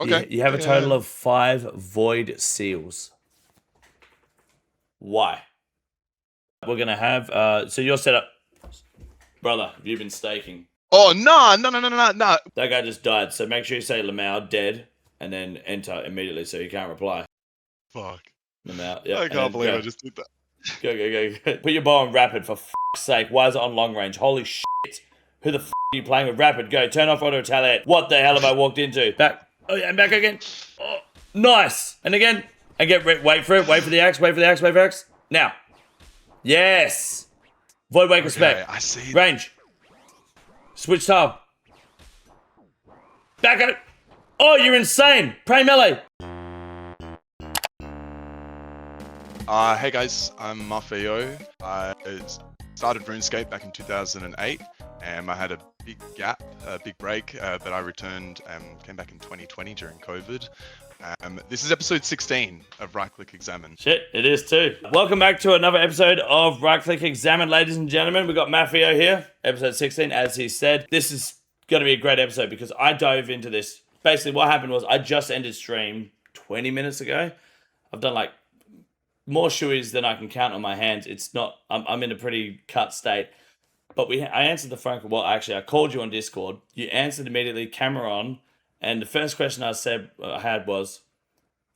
Okay. You have a total of 5 void seals. Why? We're going to have... so you're set up... Brother, have you been staking? Oh, no. That guy just died, so make sure you say Lamau, dead, and then enter immediately so you can't reply. Fuck. Lamau, yeah. I can't believe I just did that. Go. Put your bow on rapid, for fuck's sake. Why is it on long range? Holy shit. Who the f*** are you playing with? Rapid, go. Turn off auto retaliate. What the hell have I walked into? Back. Oh, yeah, and back again. Oh, nice. And again. And wait for it. Wait for the axe. Wait for the axe. Now. Yes. Void Waker spec. I see. Range. Switch tile. Back at it. Oh, you're insane. Pray melee. Hey guys, I'm Mahfeo. I started RuneScape back in 2008, and I had a big gap, a big break, but I returned and came back in 2020 during COVID. This is episode 16 of Right Click Examine. Shit, it is too. Welcome back to another episode of Right Click Examine, ladies and gentlemen. We've got Mahfeo here, episode 16, as he said. This is going to be a great episode because I dove into this. Basically, what happened was I just ended stream 20 minutes ago. I've done like more shoeys than I can count on my hands. It's not, I'm in a pretty cut state. But I answered the phone call. Well, actually, I called you on Discord. You answered immediately, camera on. And the first question I had was,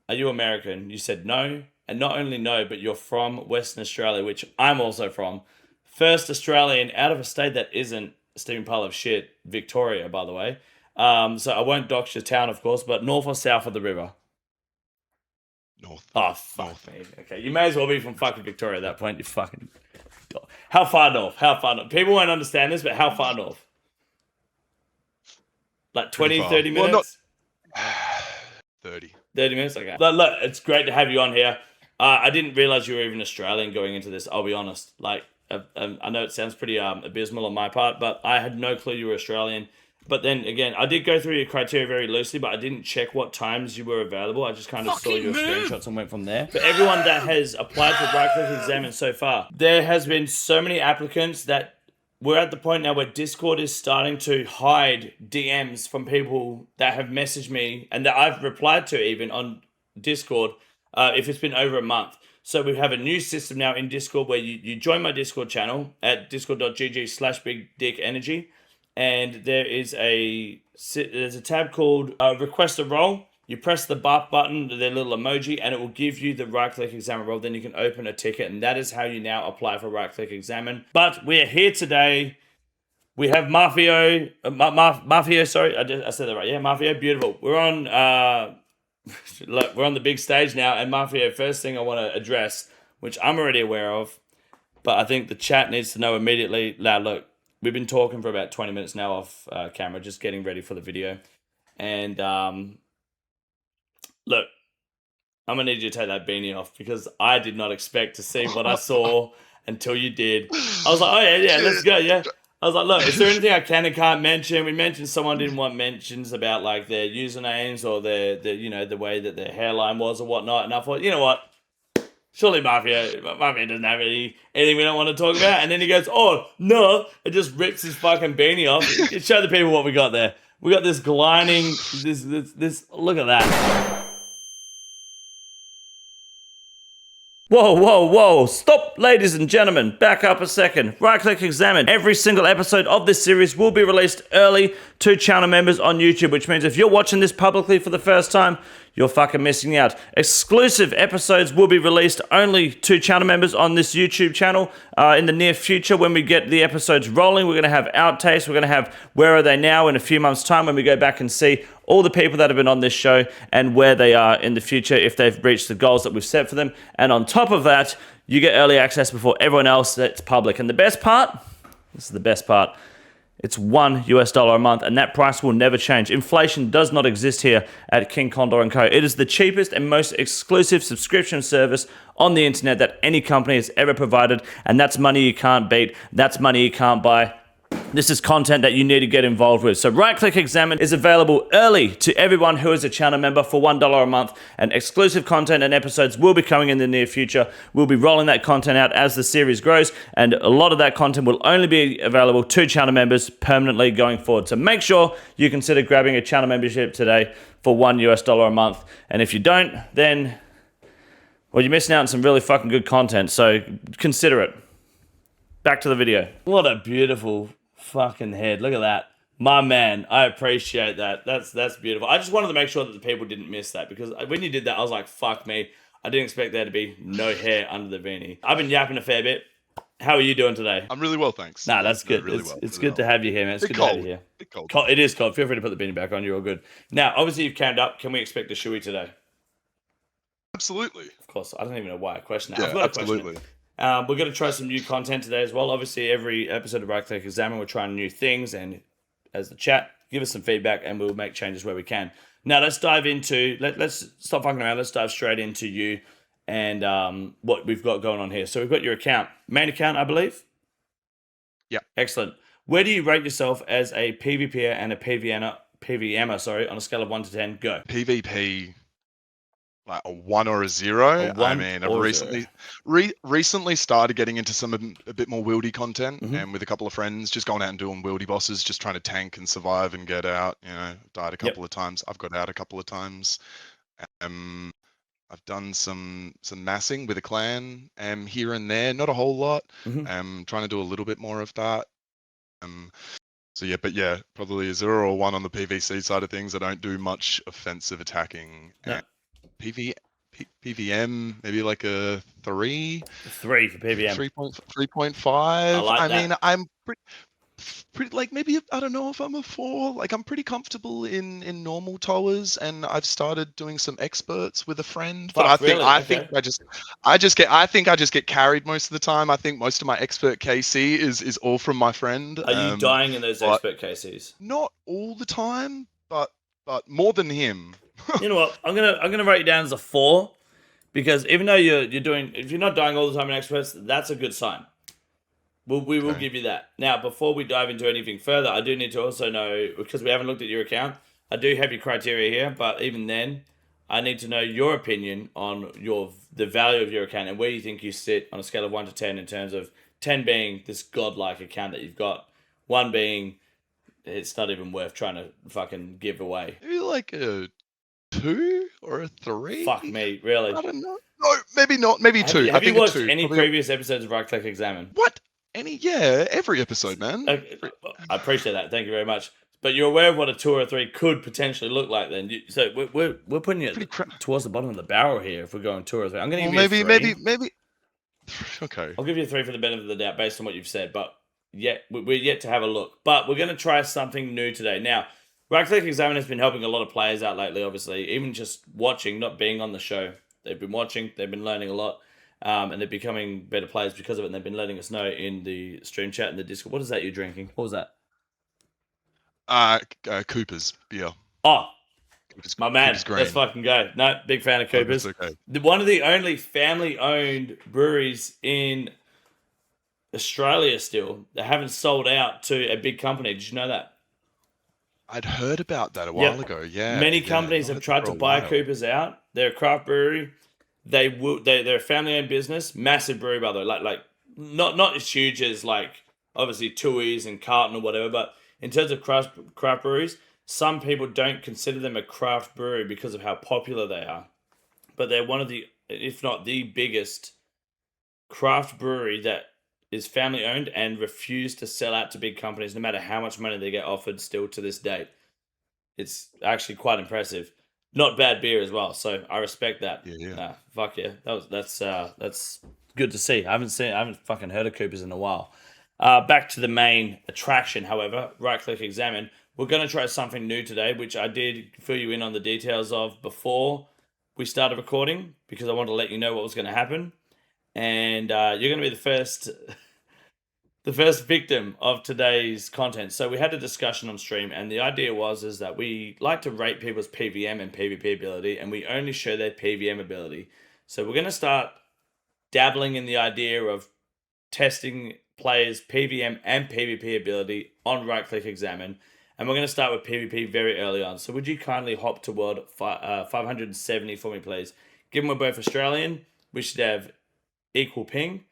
are you American? You said no. And not only no, but you're from Western Australia, which I'm also from. First Australian out of a state that isn't a steaming pile of shit, Victoria, by the way. So I won't dox your town, of course, but north or south of the river? North. Oh, fuck me. Okay, you may as well be from fucking Victoria at that point. You fucking... How far north? People won't understand this, but how far north? Like 20, 30 minutes? Well, not... 30. 30 minutes? Okay. Look, it's great to have you on here. I didn't realize you were even Australian going into this, I'll be honest. Like, I know it sounds pretty abysmal on my part, but I had no clue you were Australian. But then, again, I did go through your criteria very loosely, but I didn't check what times you were available. I just kind of saw your screenshots and went from there. For everyone that has applied for Right Click Examine so far, there has been so many applicants that we're at the point now where Discord is starting to hide DMs from people that have messaged me and that I've replied to even on Discord if it's been over a month. So we have a new system now in Discord where you join my Discord channel at discord.gg/bigdickenergy. And there's a tab called Request a Role. You press the buff button, the little emoji, and it will give you the Right Click Examine role. Then you can open a ticket, and that is how you now apply for Right Click Examine. But we are here today. We have Mahfeo. Mahfeo, sorry, I said that right. Yeah, Mahfeo, beautiful. We're on. Look, we're on the big stage now, and Mahfeo. First thing I want to address, which I'm already aware of, but I think the chat needs to know immediately. Now, look. We've been talking for about 20 minutes now off camera, just getting ready for the video. And look, I'm going to need you to take that beanie off because I did not expect to see what I saw until you did. I was like, oh, yeah, let's go, yeah. I was like, look, is there anything I can and can't mention? We mentioned someone didn't want mentions about like their usernames or their the way that their hairline was or whatnot. And I thought, you know what? Surely Mahfeo doesn't have anything we don't want to talk about. And then he goes, oh, no. It just rips his fucking beanie off. Show the people what we got there. We got this gliding, this look at that. Whoa. Stop, ladies and gentlemen. Back up a second. Right Click Examine. Every single episode of this series will be released early to channel members on YouTube, which means if you're watching this publicly for the first time, you're fucking missing out. Exclusive episodes will be released only to channel members on this YouTube channel in the near future. When we get the episodes rolling, we're going to have outtakes. We're going to have Where Are They Now in a few months' time when we go back and see all the people that have been on this show and where they are in the future if they've reached the goals that we've set for them. And on top of that, you get early access before everyone else that's public. And the best part, this is the best part, it's $1 a month, and that price will never change. Inflation does not exist here at King Condor & Co. It is the cheapest and most exclusive subscription service on the internet that any company has ever provided, and that's money you can't beat. That's money you can't buy. This is content that you need to get involved with. So right-click examine is available early to everyone who is a channel member for $1 a month, and exclusive content and episodes will be coming in the near future. We'll be rolling that content out as the series grows, and a lot of that content will only be available to channel members permanently going forward. So make sure you consider grabbing a channel membership today for $1 a month. And if you don't, then, well, you're missing out on some really fucking good content. So consider it. Back to the video. What a beautiful fucking head. Look at that. My man, I appreciate that. That's beautiful. I just wanted to make sure that the people didn't miss that, because when you did that, I was like, fuck me. I didn't expect there to be no hair under the beanie. I've been yapping a fair bit. How are you doing today? I'm really well, thanks. Nah, that's good. Really it's well, it's really good to have you here, man. It's good to have you here. Bit cold. It is cold. Feel free to put the beanie back on. You're all good. Now, obviously, you've cammed up. Can we expect a shoey today? Absolutely. Of course. I don't even know why I question that. Yeah, I've got absolutely. a question. We're going to try some new content today as well. Obviously, every episode of Right Click Examine, we're trying new things. And as the chat, give us some feedback and we'll make changes where we can. Now, let's dive into... Let's stop fucking around. Let's dive straight into you and what we've got going on here. So we've got your account. Main account, I believe? Yeah. Excellent. Where do you rate yourself as a PvPer and a PvMer, on a scale of 1 to 10? Go. PvP, like a 1 or a 0. I mean, I've recently started getting into some a bit more wieldy content, and with a couple of friends, just going out and doing wieldy bosses, just trying to tank and survive and get out. You know, died a couple of times. I've got out a couple of times. I've done some massing with a clan here and there, not a whole lot. Trying to do a little bit more of that. So yeah, probably a 0 or 1 on the PvC side of things. I don't do much offensive attacking. No. PvM, maybe like a 3. 3 for PvM. 3.5. I like that. mean, I'm pretty like, maybe, I don't know if I'm a 4. Like, I'm pretty comfortable in normal towers, and I've started doing some experts with a friend. But I think I just get carried most of the time. I think most of my expert KC is all from my friend. Are you dying in those expert KCs? Not all the time, but more than him. You know what? I'm gonna write you down as a 4, because even though you're doing, if you're not dying all the time in experts, that's a good sign. We will give you that. Now, before we dive into anything further, I do need to also know, because we haven't looked at your account, I do have your criteria here, but even then, I need to know your opinion on the value of your account and where you think you sit on a scale of 1 to 10, in terms of 10 being this godlike account that you've got, 1 being it's not even worth trying to fucking give away. Maybe like a 2 or a 3? Fuck me, really? I don't know. No, maybe not. Maybe 2. Have you watched 2. any Probably previous episodes of Right Click Examine? What? Yeah, every episode, man. I appreciate that. Thank you very much. But you're aware of what a 2 or a 3 could potentially look like then. So we're putting you towards the bottom of the barrel here if we're going 2 or 3. I'm going to give you a 3. Maybe. Okay. I'll give you a 3 for the benefit of the doubt based on what you've said, but we're yet to have a look. But we're going to try something new today. Now, Right Click Examine has been helping a lot of players out lately, obviously. Even just watching, not being on the show. They've been watching, they've been learning a lot. And they're becoming better players because of it, and they've been letting us know in the stream chat and the Discord. What is that you're drinking? What was that? Cooper's beer. Oh, Cooper's, my man. Cooper's Let's fucking go. No, big fan of Cooper's. Okay. One of the only family-owned breweries in Australia still that haven't sold out to a big company. Did you know that? I'd heard about that a while ago. Yeah. Many companies have tried to buy Cooper's out. They're a craft brewery. They're a family-owned business, massive brewery, by the way. Like not as huge as like obviously Tui's and Carlton or whatever, but in terms of craft breweries, some people don't consider them a craft brewery because of how popular they are. But they're one of the, if not the biggest craft brewery that is family-owned and refuse to sell out to big companies, no matter how much money they get offered. Still to this date, it's actually quite impressive. Not bad beer as well, so I respect that. Yeah. Fuck yeah, that's good to see. I haven't fucking heard of Coopers in a while. Back to the main attraction, however, Right Click Examine. We're gonna try something new today, which I did fill you in on the details of before we started recording, because I wanted to let you know what was going to happen, and you're gonna be the first victim of today's content. So we had a discussion on stream, and the idea is that we like to rate people's PvM and PvP ability, and we only show their PvM ability. So we're going to start dabbling in the idea of testing player's PvM and PvP ability on right-click examine. And we're going to start with PvP very early on. So would you kindly hop to world 570 for me, please? Given we're both Australian, we should have equal ping.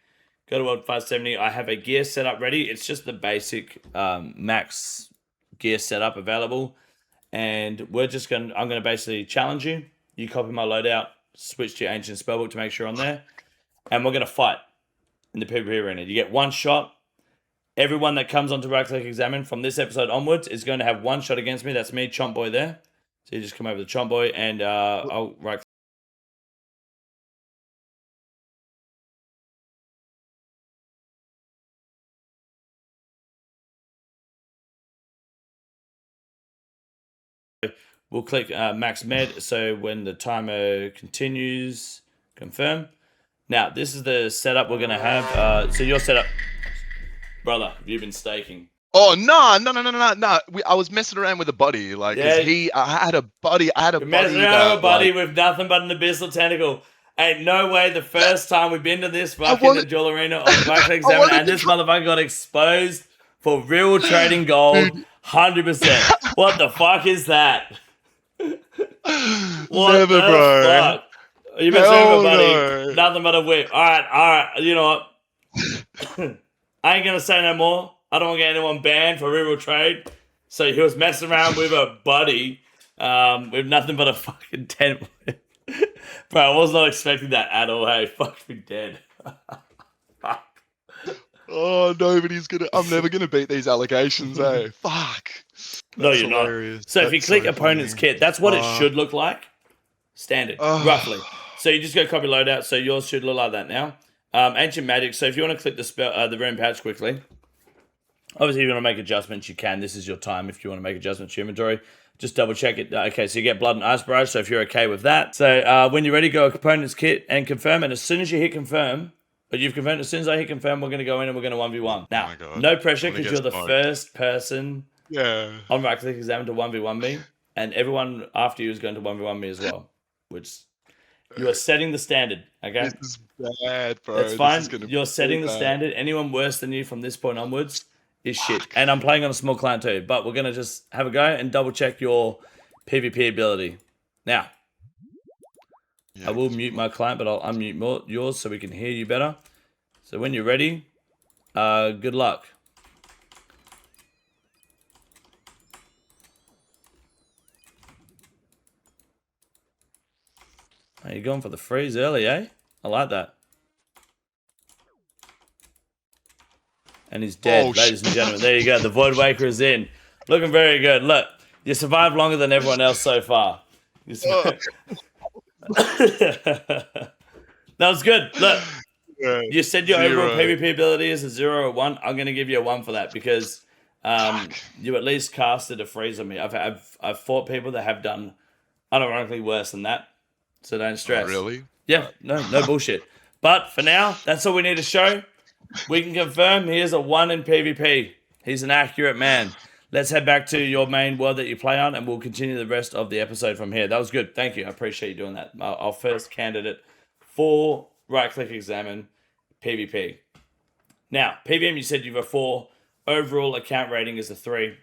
Go to world 570. I have a gear setup ready. It's just the basic max gear setup available. And I'm going to basically challenge you. You copy my loadout, switch to your ancient spellbook to make sure I'm there. And we're going to fight in the PvP arena. You get one shot. Everyone that comes onto right click examine from this episode onwards is going to have one shot against me. That's me, Chomp Boy there. So you just come over to Chomp Boy and I'll right we'll click max med. So when the timer continues, confirm. Now this is the setup we're going to have. So your setup, brother, have you been staking? Oh no! I was messing around with a buddy, like, Yeah. I had a buddy. You're messing around with a buddy with nothing but an abyssal tentacle. Ain't no way the first time we've been to this fucking Jewel Arena on right click examine and this motherfucker got exposed for real trading gold, 100%. What the fuck is that? What Never, the bro. fuck? You messing around with a buddy? Nothing but a whip. All right. You know what? I ain't gonna say no more. I don't want to get anyone banned for real trade. So he was messing around with a buddy with nothing but a fucking tent. Bro, I was not expecting that at all. Hey, fuck me dead. Fuck. Oh, I'm never gonna beat these allegations, eh? Fuck. No, you're hilarious. Not. So if you click opponent's kit, that's what it should look like. Standard, roughly. So you just go copy loadout. So yours should look like that now. Ancient Magic. So if you want to click the rune pouch quickly. Obviously, if you want to make adjustments, you can. This is your time if you want to make adjustments to your inventory. Just double check it. Okay, so you get Blood and Ice Barrage, so if you're okay with that. So when you're ready, go components kit and confirm. And as soon as you hit confirm, but you've confirmed, as soon as I hit confirm, we're going to go in and we're going to 1v1. Now, no pressure because you're the first person on right click examine to 1v1 me. And everyone after you is going to 1v1 me as well. Which you are setting the standard, okay? This is bad, bro. That's fine. You're setting the standard. Anyone worse than you from this point onwards is shit. And I'm playing on a small client too, but we're going to just have a go and double check your PvP ability. Now, I will mute my client, but I'll unmute yours so we can hear you better. So when you're ready, good luck. Are you going for the freeze early, eh? I like that. And he's dead, ladies and gentlemen. There you go. The Void Waker is in. Looking very good. Look, you survived longer than everyone else so far. That was good. Look, you said your overall PvP ability is a 0 or 1. I'm going to give you a 1 for that because you at least casted a freeze on me. I've fought people that have done unironically worse than that. So don't stress. Really? Yeah, no bullshit. But for now, that's all we need to show. We can confirm he is a 1 in PvP. He's an accurate man. Let's head back to your main world that you play on, and we'll continue the rest of the episode from here. That was good. Thank you. I appreciate you doing that. Our first candidate for right-click examine PvP. Now, PvM, you said you have a 4. Overall account rating is a 3.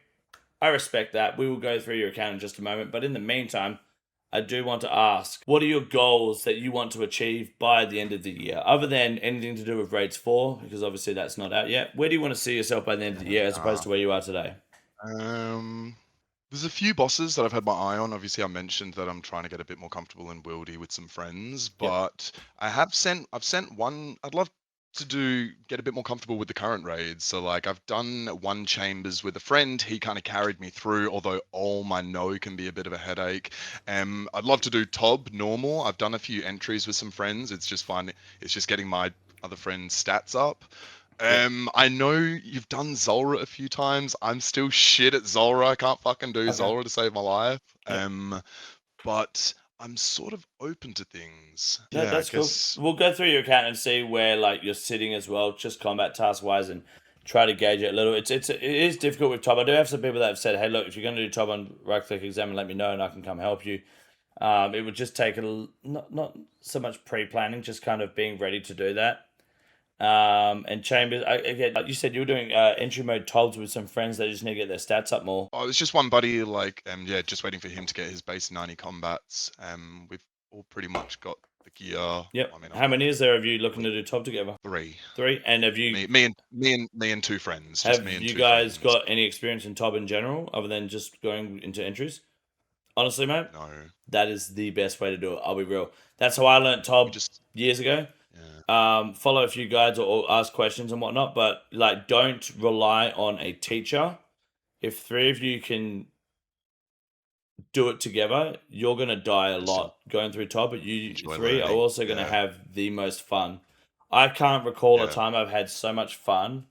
I respect that. We will go through your account in just a moment. But in the meantime, I do want to ask, what are your goals that you want to achieve by the end of the year? Other than anything to do with Raids 4, because obviously that's not out yet. Where do you want to see yourself by the end of the year as opposed to where you are today? There's a few bosses that I've had my eye on. Obviously, I mentioned that I'm trying to get a bit more comfortable in Wildy with some friends, but I've sent one. I'd love to get a bit more comfortable with the current raids. So like I've done 1 chambers with a friend. He kind of carried me through, although all my no can be a bit of a headache. I'd love to do Tob normal. I've done a few entries with some friends. It's just getting my other friends' stats up. I know you've done Zulrah a few times. I'm still shit at Zulrah. I can't fucking do Zulrah to save my life. But I'm sort of open to things. No, that's cool. We'll go through your account and see where like you're sitting as well, just combat task wise, and try to gauge it a little. It is difficult with Tob. I do have some people that have said, "Hey, look, if you're going to do Tob on right click examine, let me know and I can come help you." It would just take not so much pre-planning, just kind of being ready to do that. And Chambers, again, like you said, you were doing entry mode tolls with some friends that just need to get their stats up more. Oh, it's just one buddy, like, yeah, just waiting for him to get his base 90 combats. We've all pretty much got the gear. Yep. I mean, How many is there of you looking to do top together? 3. 3. And have you Me and 2 friends. Just have me and you 2 guys friends. got any experience in top in general, other than just going into entries? Honestly, mate, No. that is the best way to do it. I'll be real. That's how I learnt top years ago. Yeah. Follow a few guides or ask questions and whatnot, but like, don't rely on a teacher. If 3 of you can do it together, you're gonna die a lot going through top, but you enjoy 3 are learning, also gonna yeah. have the most fun. I can't recall a Yeah. time I've had so much fun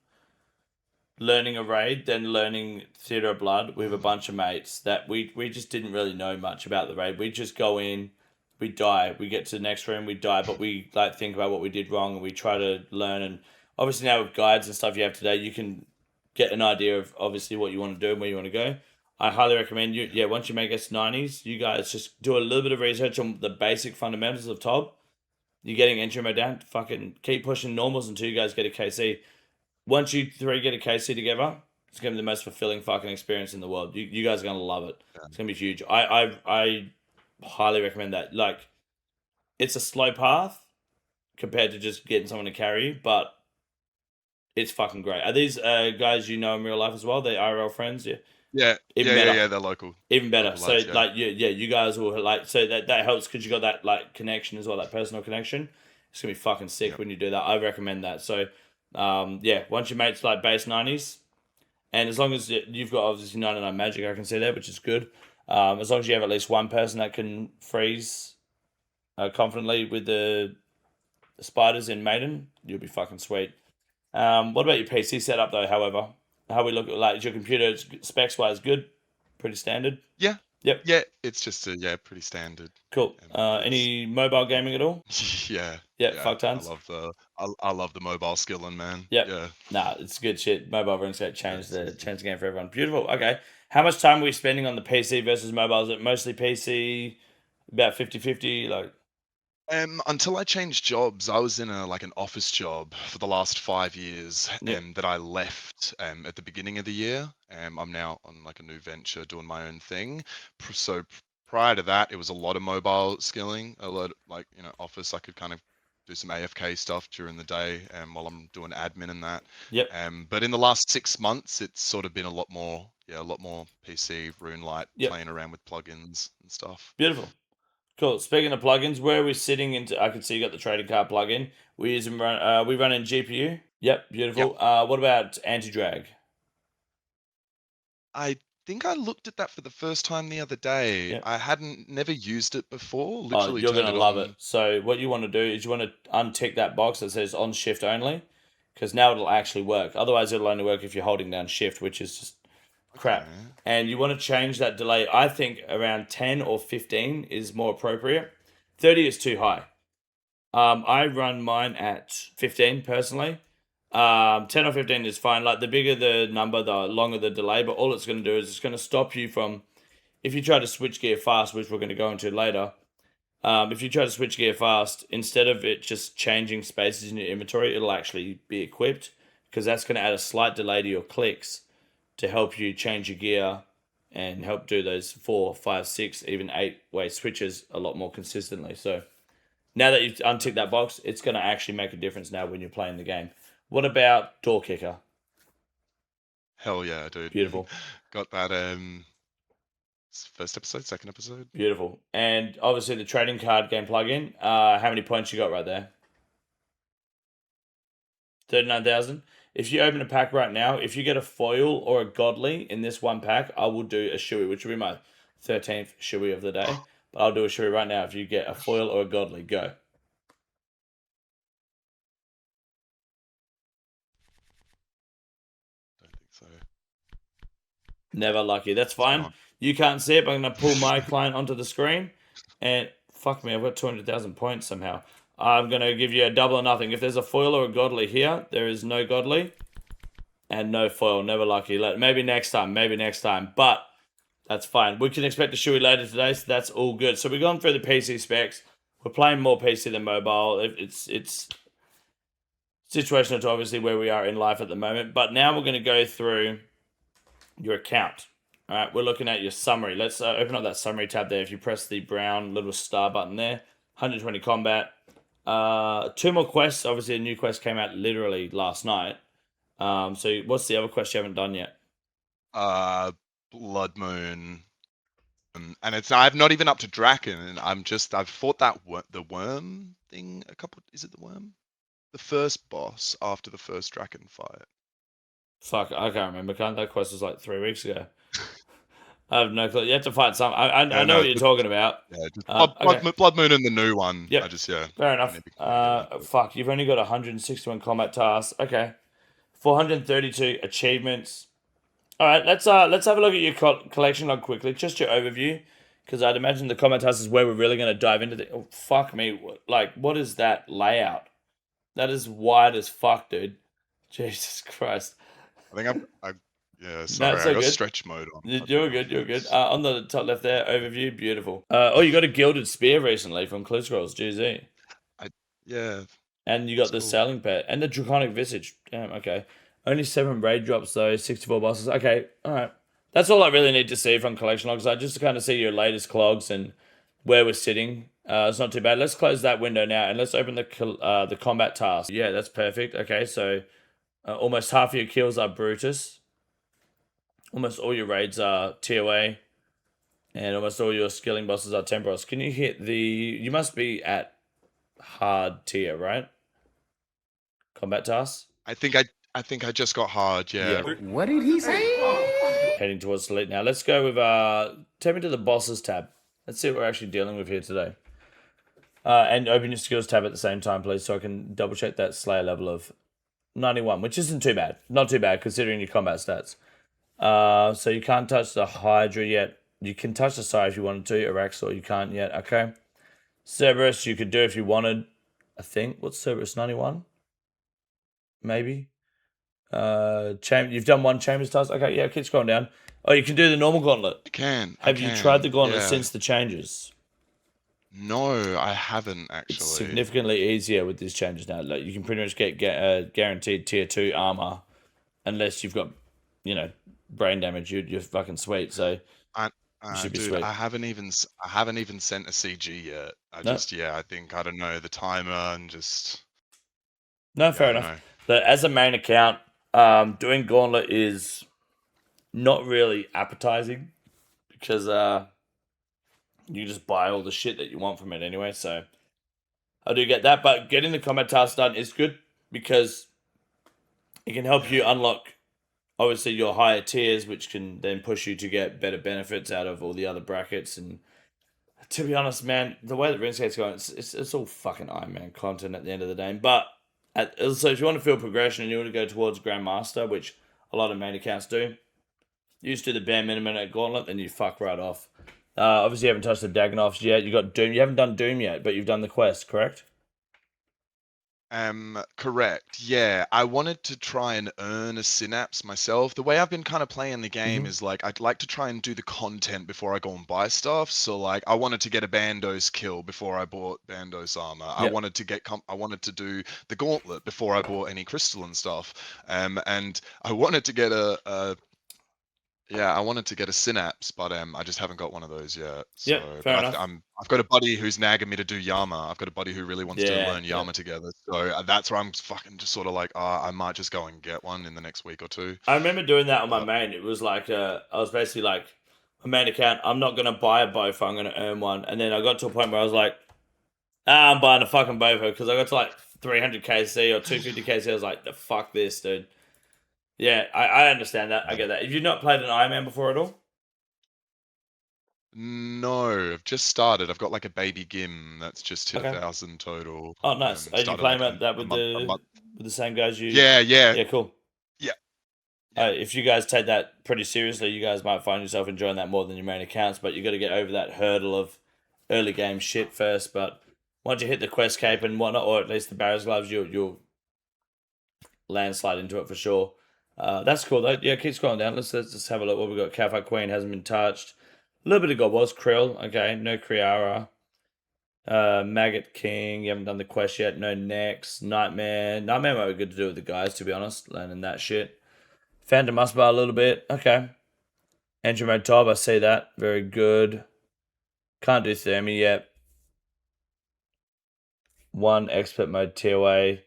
learning a raid than learning Theatre of Blood with a bunch of mates that we just didn't really know much about the raid. We just go in, we die, we get to the next room, we die, but we like think about what we did wrong and we try to learn. And obviously now with guides and stuff you have today, you can get an idea of obviously what you want to do and where you want to go. I highly recommend you. Yeah, once you make S90s, you guys just do a little bit of research on the basic fundamentals of top. You're getting entry mode down. Fucking keep pushing normals until you guys get a KC. Once you 3 get a KC together, it's gonna be the most fulfilling fucking experience in the world. You guys are gonna love it. It's gonna be huge. I highly recommend that. Like, it's a slow path compared to just getting someone to carry you, but it's fucking great. Are these guys you know in real life as well? They IRL friends, yeah. Yeah. Even better. Yeah. They're local. Even better. Local So lads, yeah. like, you guys will like, so that helps because you got that like connection as well, that personal connection. It's gonna be fucking sick when you do that. I recommend that. So, yeah, once your mates like base 90s, and as long as you've got obviously 99 magic, I can see that, which is good. As long as you have at least one person that can freeze confidently with the spiders in Maiden, you'll be fucking sweet. What about your PC setup though? However, how we look at, like, is your computer specs wise good? Pretty standard. Yeah. Yep. Yeah. It's just pretty standard. Cool. Any mobile gaming at all? Yeah. Yeah. Fuck tons. I love the mobile skilling, man. Yep. Yeah. Nah, it's good shit. Mobile RuneScape changed the game for everyone. Beautiful. Okay. How much time are we spending on the PC versus mobile? Is it mostly PC? About 50-50? Like, Until I changed jobs, I was in an office job for the last 5 years, Yep. that I left at the beginning of the year. I'm now on like a new venture doing my own thing. So prior to that, it was a lot of mobile skilling, a lot like office. I could kind of do some AFK stuff during the day, while I'm doing admin and that. Yep. But in the last 6 months, it's sort of been a lot more PC, RuneLite, Yep. playing around with plugins and stuff. Beautiful. Cool. Speaking of plugins, where are we sitting into? I can see you got the trading card plugin. We run in GPU. Yep. Beautiful. What about anti-drag? I think I looked at that for the first time the other day. Yep. I hadn't never used it before. Oh, Literally you're turned gonna it love on. it. So what you want to do is you want to untick that box that says on shift only, because now it'll actually work. Otherwise, it'll only work if you're holding down shift, which is just crap. Okay. And you want to change that delay. I think around 10 or 15 is more appropriate. 30 is too high. I run mine at 15 personally. 10 or 15 is fine. Like, the bigger the number, the longer the delay. But all it's going to do is it's going to stop you from, if you try to switch gear fast, which we're going to go into later. If you try to switch gear fast, instead of it just changing spaces in your inventory, it'll actually be equipped, because that's going to add a slight delay to your clicks to help you change your gear and help do those 4, 5, 6, even 8-way switches a lot more consistently. So now that you've unticked that box, it's going to actually make a difference now when you're playing the game. What about door kicker? Hell yeah, dude. Beautiful. Got that first episode, second episode. Beautiful. And obviously the trading card game plugin. How many points you got right there? 39,000. If you open a pack right now, if you get a foil or a godly in this one pack, I will do a shoey, which will be my 13th shoey of the day. But I'll do a shoey right now if you get a foil or a godly. Go. Don't think so. Never lucky. That's fine. You can't see it, but I'm going to pull my client onto the screen. And fuck me, I've got 200,000 points somehow. I'm going to give you a double or nothing. If there's a foil or a godly here, there is no godly. And no foil. Never lucky. Maybe next time. But that's fine. We can expect a shoey later today, so that's all good. So we've gone through the PC specs. We're playing more PC than mobile. It's situational to obviously where we are in life at the moment. But now we're going to go through your account. All right, we're looking at your summary. Let's open up that summary tab there. If you press the brown little star button there, 120 combat. 2 more quests. Obviously, a new quest came out literally last night. So what's the other quest you haven't done yet? Blood Moon. And I'm not even up to Draken, and I've fought the worm thing a couple. Is it the worm? The first boss after the first Draken fight. Fuck, I can't remember. That quest was like 3 weeks ago. I have no clue. You have to fight some. I know what you're talking about. Yeah, just Blood Moon and the new one. Yep. Fair enough. Fuck, you've only got 161 combat tasks. Okay. 432 achievements. All right, let's have a look at your collection log quickly, just your overview, because I'd imagine the combat tasks is where we're really going to dive into the. Oh, fuck me! Like, what is that layout? That is wide as fuck, dude. Jesus Christ. I think sorry, I got stretch mode on. You're good. On the top left there, overview, beautiful. You got a gilded spear recently from Clue Scrolls, GZ. Yeah. And you got the sailing pet and the draconic visage. Damn, okay. Only 7 raid drops though, 64 bosses. Okay, all right. That's all I really need to see from collection logs. I just to kind of see your latest clogs and where we're sitting. It's not too bad. Let's close that window now and let's open the combat task. Yeah, that's perfect. Okay, so almost half of your kills are Brutus. Almost all your raids are TOA. And almost all your skilling bosses are Temporos. Can you hit the... You must be at hard tier, right? Combat tasks? I think I just got hard, yeah. What did he say? Heading towards Elite now. Let's go with... take me to the bosses tab. Let's see what we're actually dealing with here today. And open your skills tab at the same time, please, so I can double check that Slayer level of 91, which isn't too bad. Not too bad, considering your combat stats. So you can't touch the Hydra yet. You can touch the Sire if you wanted to. Araxor, you can't yet. Okay. Cerberus, you could do if you wanted. I think. What's Cerberus? 91? Maybe. You've done 1 Chambers task. Okay, yeah, keep scrolling down. Oh, you can do the normal gauntlet. You can. Have you tried the gauntlet since the changes? No, I haven't actually. It's significantly easier with these changes now. Like, you can pretty much get guaranteed tier 2 armor, unless you've got, brain damage. You're fucking sweet. So you should be sweet. I haven't even sent a CG yet. I think I don't know the timer and just. No, fair enough. But as a main account, doing gauntlet is not really appetizing because you just buy all the shit that you want from it anyway. So I do get that, but getting the combat task done is good because it can help you unlock obviously your higher tiers, which can then push you to get better benefits out of all the other brackets. And to be honest, man, the way that RuneScape's going, it's all fucking Ironman content at the end of the day. But so if you want to feel progression and you want to go towards Grandmaster, which a lot of main accounts do, you just do the bare minimum at Gauntlet, then you fuck right off. Obviously, you haven't touched the Dagonoffs yet. You got Doom. You haven't done Doom yet, but you've done the quest, correct? Correct. Yeah, I wanted to try and earn a synapse myself. The way I've been kind of playing the game is like I'd like to try and do the content before I go and buy stuff. So like I wanted to get a Bandos kill before I bought Bandos armor. Yep. I wanted to do the gauntlet before I bought any crystalline stuff. And I wanted to get I wanted to get a synapse, but I just haven't got one of those yet. So, yeah, fair enough. I've got a buddy who's nagging me to do Yama. I've got a buddy who really wants to learn Yama together. So that's where I'm fucking just sort of like, I might just go and get one in the next week or 2. I remember doing that on my main. It was like, I was basically like, a main account, I'm not going to buy a Bofo, I'm going to earn one. And then I got to a point where I was like, I'm buying a fucking Bofo because I got to like 300 KC or 250 KC. I was like, the fuck this, dude. Yeah, I understand that. I get that. Have you not played an Ironman before at all? No, I've just started. I've got like a baby Gim that's just hit 1,000 total. Oh, nice. Are you playing that with the same guys you? Yeah. Yeah, cool. Yeah. If you guys take that pretty seriously, you guys might find yourself enjoying that more than your main accounts, but you got to get over that hurdle of early game shit first. But once you hit the quest cape and whatnot, or at least the Barrow's Gloves, you'll landslide into it for sure. That's cool though. Yeah, keep scrolling down. Let's just have a look. What we got? Cafe Queen hasn't been touched. A little bit of God was Krill. Okay, no Kriara. Maggot King, you haven't done the quest yet. No next. Nightmare might be good to do with the guys, to be honest, learning that shit. Phantom Musbar a little bit. Okay. Entry mode top, I see that. Very good. Can't do Thermi yet. 1 expert mode TOA.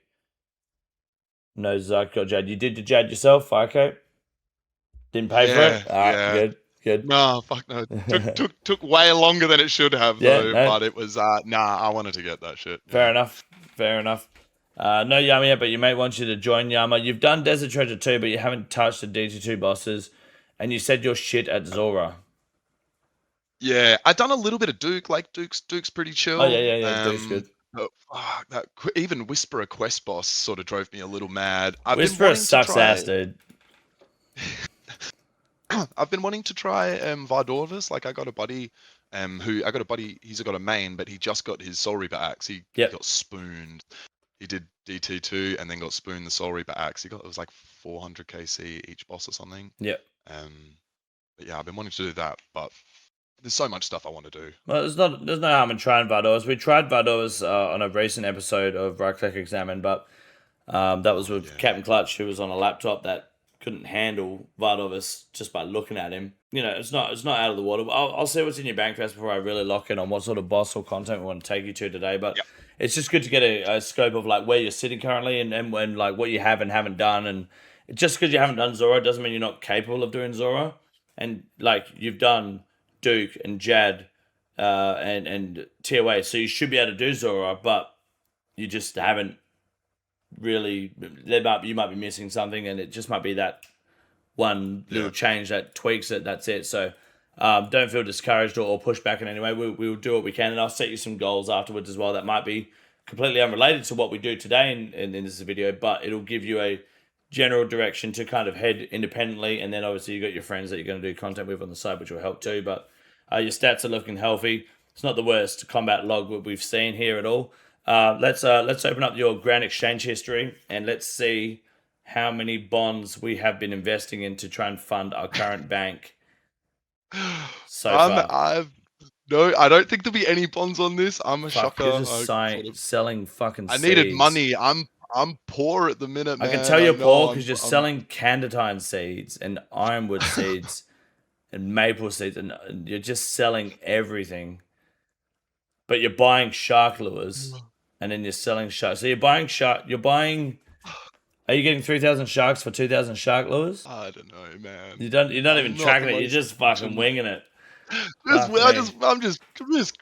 No Zuck, got Jad. You did the Jad yourself? Okay. Didn't pay for it? Alright, good. No, fuck no. Took way longer than it should have though, no. but it was I wanted to get that shit. Fair enough. No Yama yet, but your mate wants you to join Yama. You've done Desert Treasure 2, but you haven't touched the DT2 bosses, and you said you're shit at Zulrah. Yeah, I done a little bit of Duke. Like Duke's pretty chill. Oh yeah. Duke's good. But, even Whisperer quest boss sort of drove me a little mad. Whisperer sucks ass, dude. I've been wanting to try Vardorvis. Like I got a buddy he's got a main, but he just got his Soul Reaper axe. He got spooned. He did DT2 and then got spooned the Soul Reaper axe. It was like 400 KC each boss or something. Yep. But yeah, I've been wanting to do that, but there's so much stuff I want to do. Well, there's no harm in trying Vardorvis. We tried Vardorvis on a recent episode of Right Click Examine, but that was with Captain Clutch, who was on a laptop that couldn't handle Vardorvis just by looking at him. You know, it's not out of the water. I'll see what's in your bank first before I really lock in on what sort of boss or content we want to take you to today. But it's just good to get a scope of like where you're sitting currently and when like what you have and haven't done. And just because you haven't done Zora doesn't mean you're not capable of doing Zora. And like you've done Duke and Jad and TOA, so you should be able to do Zora, but you just haven't really. You might be missing something, and it just might be that one little change that tweaks it. That's it. So don't feel discouraged or pushed back in any way. We'll do what we can, and I'll set you some goals afterwards as well that might be completely unrelated to what we do today in this video, but it'll give you a general direction to kind of head independently, and then obviously you got your friends that you're going to do content with on the side, which will help too. But your stats are looking healthy. It's not the worst combat log we've seen here at all. Let's open up your Grand Exchange history and let's see how many bonds we have been investing in to try and fund our current bank so far. I don't think there'll be any bonds on this. I'm a shocker. You're just selling fucking seeds. I needed money. I'm poor at the minute, man. I can tell you're poor because you're selling Candotine seeds and Ironwood seeds and Maple seeds, and you're just selling everything. But you're buying shark lures, and then you're selling sharks. So you're buying shark. Are you getting 3,000 sharks for 2,000 shark lures? I don't know, man. You're not even tracking it. You're just fucking winging it. I'm just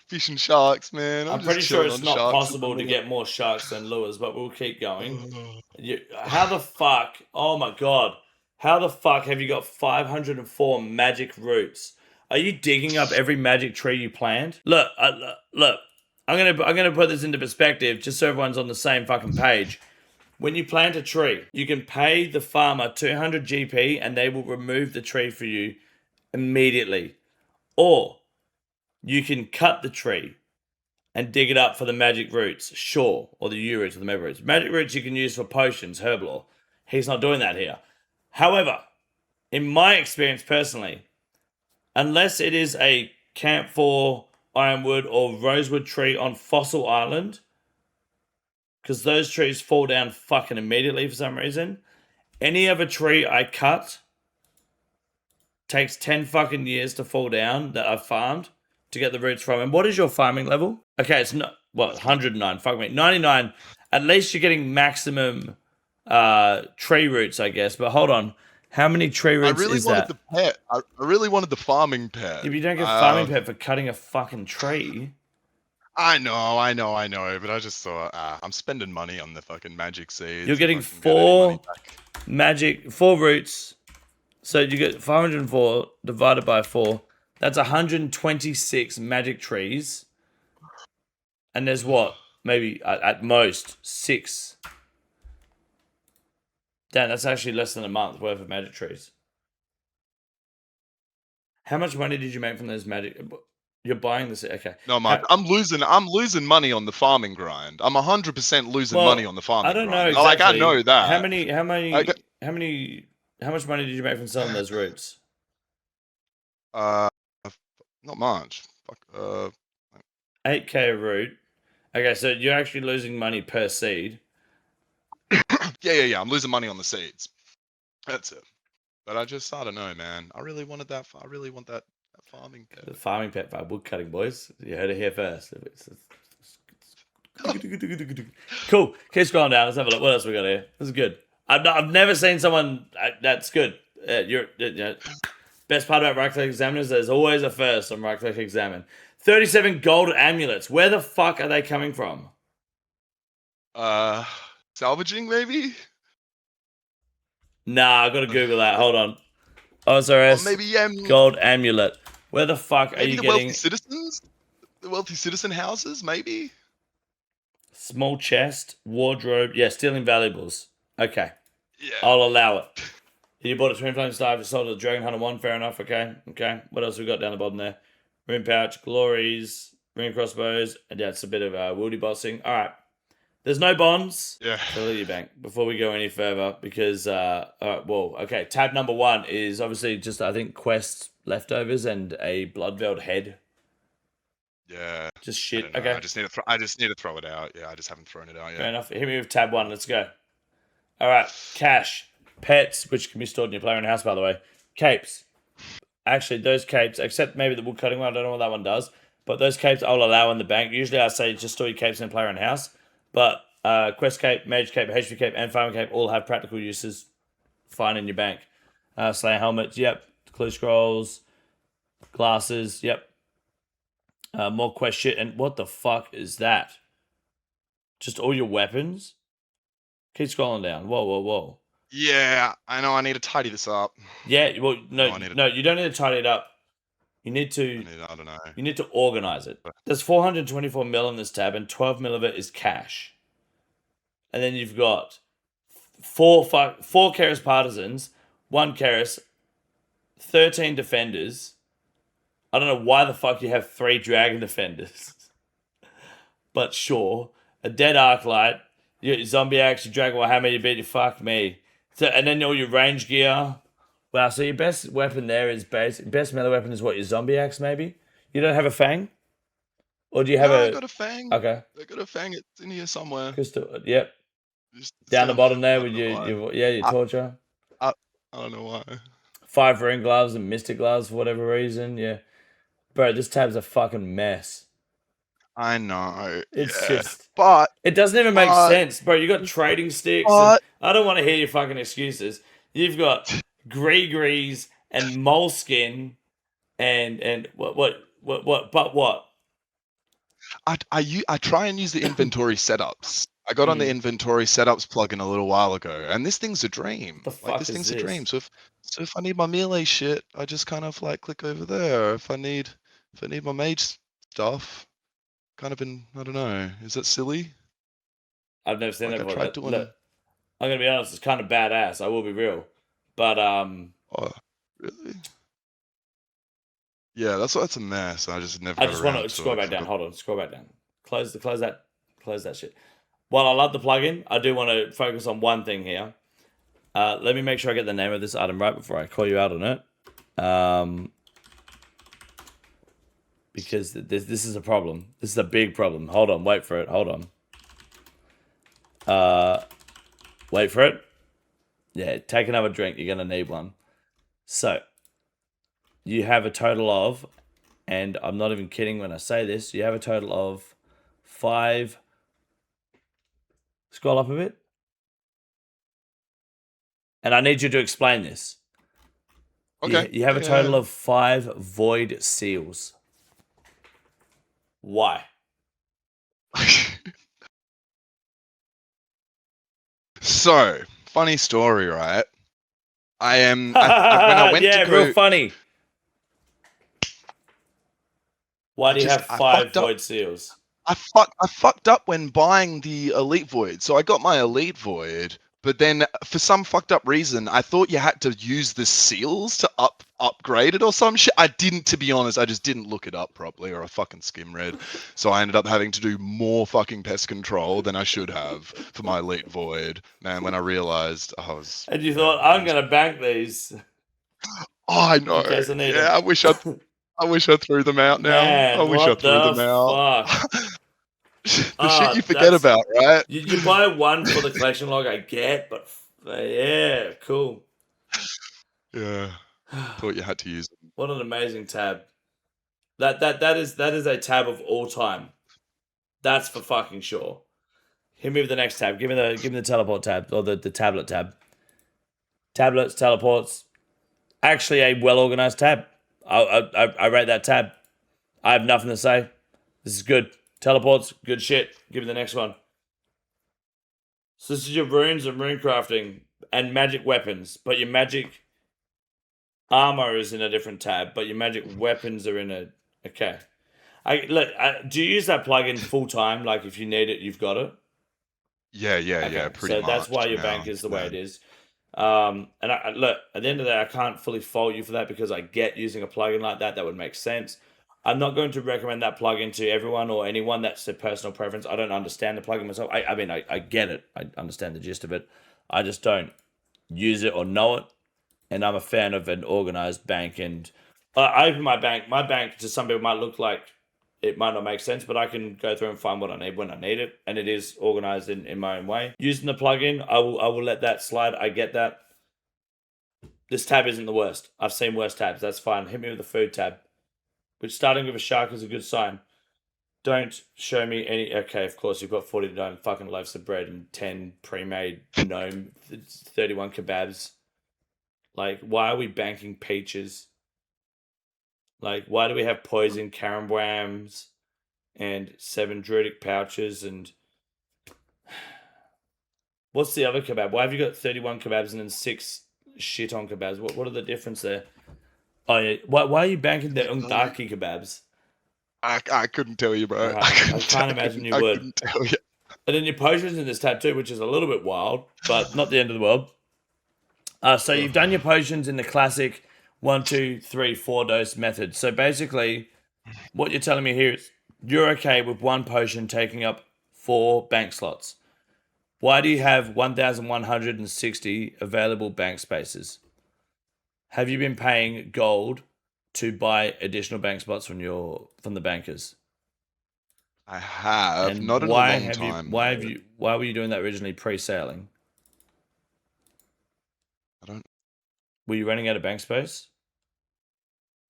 fishing sharks, man. I'm pretty sure it's not possible to get more sharks than lures, but we'll keep going. How the fuck? Oh my god! How the fuck have you got 504 magic roots? Are you digging up every magic tree you plant? Look. I'm gonna put this into perspective, just so everyone's on the same fucking page. When you plant a tree, you can pay the farmer 200 GP, and they will remove the tree for you immediately. Or you can cut the tree and dig it up for the magic roots, sure, or the U roots or the mega roots. Magic roots you can use for potions, herb lore. He's not doing that here. However, in my experience personally, unless it is a camphor, ironwood, or rosewood tree on Fossil Island, because those trees fall down fucking immediately for some reason, any other tree I cut takes 10 fucking years to fall down that I've farmed to get the roots from. And what is your farming level? Okay, it's not 109. Fuck me, 99. At least you're getting maximum tree roots, I guess. But hold on, how many tree roots is that? The pet. I really wanted the farming pet. If you don't get farming pet for cutting a fucking tree. I know, but I just thought, I'm spending money on the fucking magic seeds. You're getting 4 roots. So you get 504 divided by 4. That's 126 magic trees. And there's what? Maybe at most 6. Damn, that's actually less than a month worth of magic trees. How much money did you make from those magic? You're buying this, okay? No, Mike, I'm losing money on the farming grind. I'm 100% losing money on the farming grind. I don't know exactly. I know that. How much money did you make from selling those roots? Not much. Fuck. 8k a root. Okay, so you're actually losing money per seed. Yeah. I'm losing money on the seeds. That's it. But I don't know, man. I really want that farming pet. The farming pet by woodcutting boys. You heard it here first. Cool. Keep scrolling down. Let's have a look. What else we got here? This is good. I've never seen someone that's good. Best part about Right Click Examiners, there's always a first on Right Click Examine. 37 gold amulets. Where the fuck are they coming from? Salvaging maybe? Nah, I gotta Google that. Hold on. OSRS. Or maybe gold amulet. Where the fuck are you the getting? wealthy citizens? The wealthy citizen houses, maybe? Small chest, wardrobe. Yeah, stealing valuables. Okay. Yeah. I'll allow it. You bought a twin flame staff, you sold a Dragon Hunter 1, fair enough, okay. What else we got down the bottom there? Rune pouch, glories, ring crossbows, and yeah, it's a bit of wildy bossing. Alright. There's no bonds. Yeah. Lily Bank. Before we go any further, because okay. Tab number 1 is obviously just I think quest leftovers and a blood-veiled head. Yeah. Just shit. Okay. I just need to throw it out. Yeah, I just haven't thrown it out yet. Fair enough. Hit me with tab 1. Let's go. All right. Cash, pets, which can be stored in your player in house, by the way. Capes. Actually, those capes, except maybe the woodcutting one. I don't know what that one does. But those capes I'll allow in the bank. Usually I say just store your capes in player in house. But quest cape, mage cape, HP cape, and farming cape all have practical uses. Fine in your bank. Slayer helmets, yep. Clue scrolls, glasses, yep. More quest shit. And what the fuck is that? Just all your weapons? Keep scrolling down. Whoa. Yeah, I know. I need to tidy this up. Yeah, well, no, you don't need to tidy it up. You need to. I don't know. You need to organize it. There's 424 mil in this tab, and 12 mil of it is cash. And then you've got four Keras partisans, 1 Keras, 13 defenders. I don't know why the fuck you have 3 dragon defenders, but sure. A dead arclight, your zombie axe, your dragon warhammer, you beat you fuck me. So and then all your range gear. Wow, so your best weapon there is best melee weapon is what, your zombie axe maybe? You don't have a fang? Or do you have I got a fang. Okay. I got a fang. It's in here somewhere. Yep. Down the bottom there with your torture. I don't know why. 5 rune gloves and mystic gloves for whatever reason. Yeah. Bro, this tab's a fucking mess. I know. It's just... But... It doesn't even make sense. Bro, you got trading sticks. I don't want to hear your fucking excuses. You've got Grease and Moleskin and what? I try and use the inventory setups. I got on the inventory setups plugin a little while ago, and this thing's a dream. This thing's a dream. So if I need my melee shit, I just kind of like click over there. If I need my mage stuff, kind of I don't know. Is that silly? I've never seen that before. Look, I'm gonna be honest. It's kind of badass. I will be real, but Oh, really? Yeah, that's a mess. I just never. I just want to scroll back down. Hold on, scroll back down. Close that shit. While I love the plugin, I do want to focus on one thing here. Let me make sure I get the name of this item right before I call you out on it. Because this is a problem. This is a big problem. Hold on, wait for it. Hold on. Wait for it. Yeah, take another drink. You're gonna need one. So, you have a total of, and I'm not even kidding when I say this, you have a total of 5. Scroll up a bit. And I need you to explain this. Okay. You have a total of 5 void seals. Why? So, funny story, right? When I went yeah, to go, real funny. Why do you have 5 void seals? I fucked up when buying the Elite Void. So I got my Elite Void, but then for some fucked up reason, I thought you had to use the seals to upgrade it or some shit. I didn't, to be honest. I just didn't look it up properly, or I fucking skim read. So I ended up having to do more fucking pest control than I should have for my Elite Void. Man, when I realized I was... And you thought, I'm going to bank these. Oh, I know. I wish I threw them out now. Man, I wish I threw them out. Fuck? The shit you forget that's- about, right? You buy one for the collection log, I get, but yeah, cool. Yeah. Thought you had to use them. What an amazing tab. That is a tab of all time. That's for fucking sure. Hit me with the next tab. Give me the teleport tab or the tablet tab. Tablets, teleports. Actually, a well organized tab. I rate that tab. I have nothing to say. This is good. Teleports, good shit. Give me the next one. So this is your runes and rune crafting and magic weapons, but your magic armor is in a different tab, but your magic weapons are in a okay. Do you use that plugin full time? Like if you need it, you've got it. Yeah, Okay, pretty so much. that's why your now. bank is the way it is. And look, at the end of the day, I can't fully fault you for that because I get using a plugin like that. That would make sense. I'm not going to recommend that plugin to everyone or anyone. That's their personal preference. I don't understand the plugin myself. I mean, I get it. I understand the gist of it. I just don't use it or know it. And I'm a fan of an organized bank. And I open my bank. My bank to some people might look like it might not make sense, but I can go through and find what I need when I need it, and it is organized in my own way. Using the plugin, I will let that slide. I get that. This tab isn't the worst. I've seen worse tabs. That's fine. Hit me with the food tab, which starting with a shark is a good sign. Don't show me any. Okay, of course you've got 49 fucking loaves of bread and 10 pre-made gnome, 31 kebabs. Like, why are we banking peaches? Like, why do we have poison carambwams and 7 druidic pouches and what's the other kebab? Why have you got 31 kebabs and then 6 shit on kebabs? What are the difference there? Oh yeah, why are you banking the undaki kebabs? I couldn't tell you, bro. I can't imagine you would. Couldn't tell you. And then your potions in this tab too, which is a little bit wild, but not the end of the world. So you've done your potions in the classic 1, 2, 3, 4 dose method. So basically, what you're telling me here is you're okay with one potion taking up 4 bank slots. Why do you have 1,160 available bank spaces? Have you been paying gold to buy additional bank spots from the bankers? I have. And Not in a why long have time. you? Why were you doing that originally pre-sailing? I don't. Were you running out of bank space?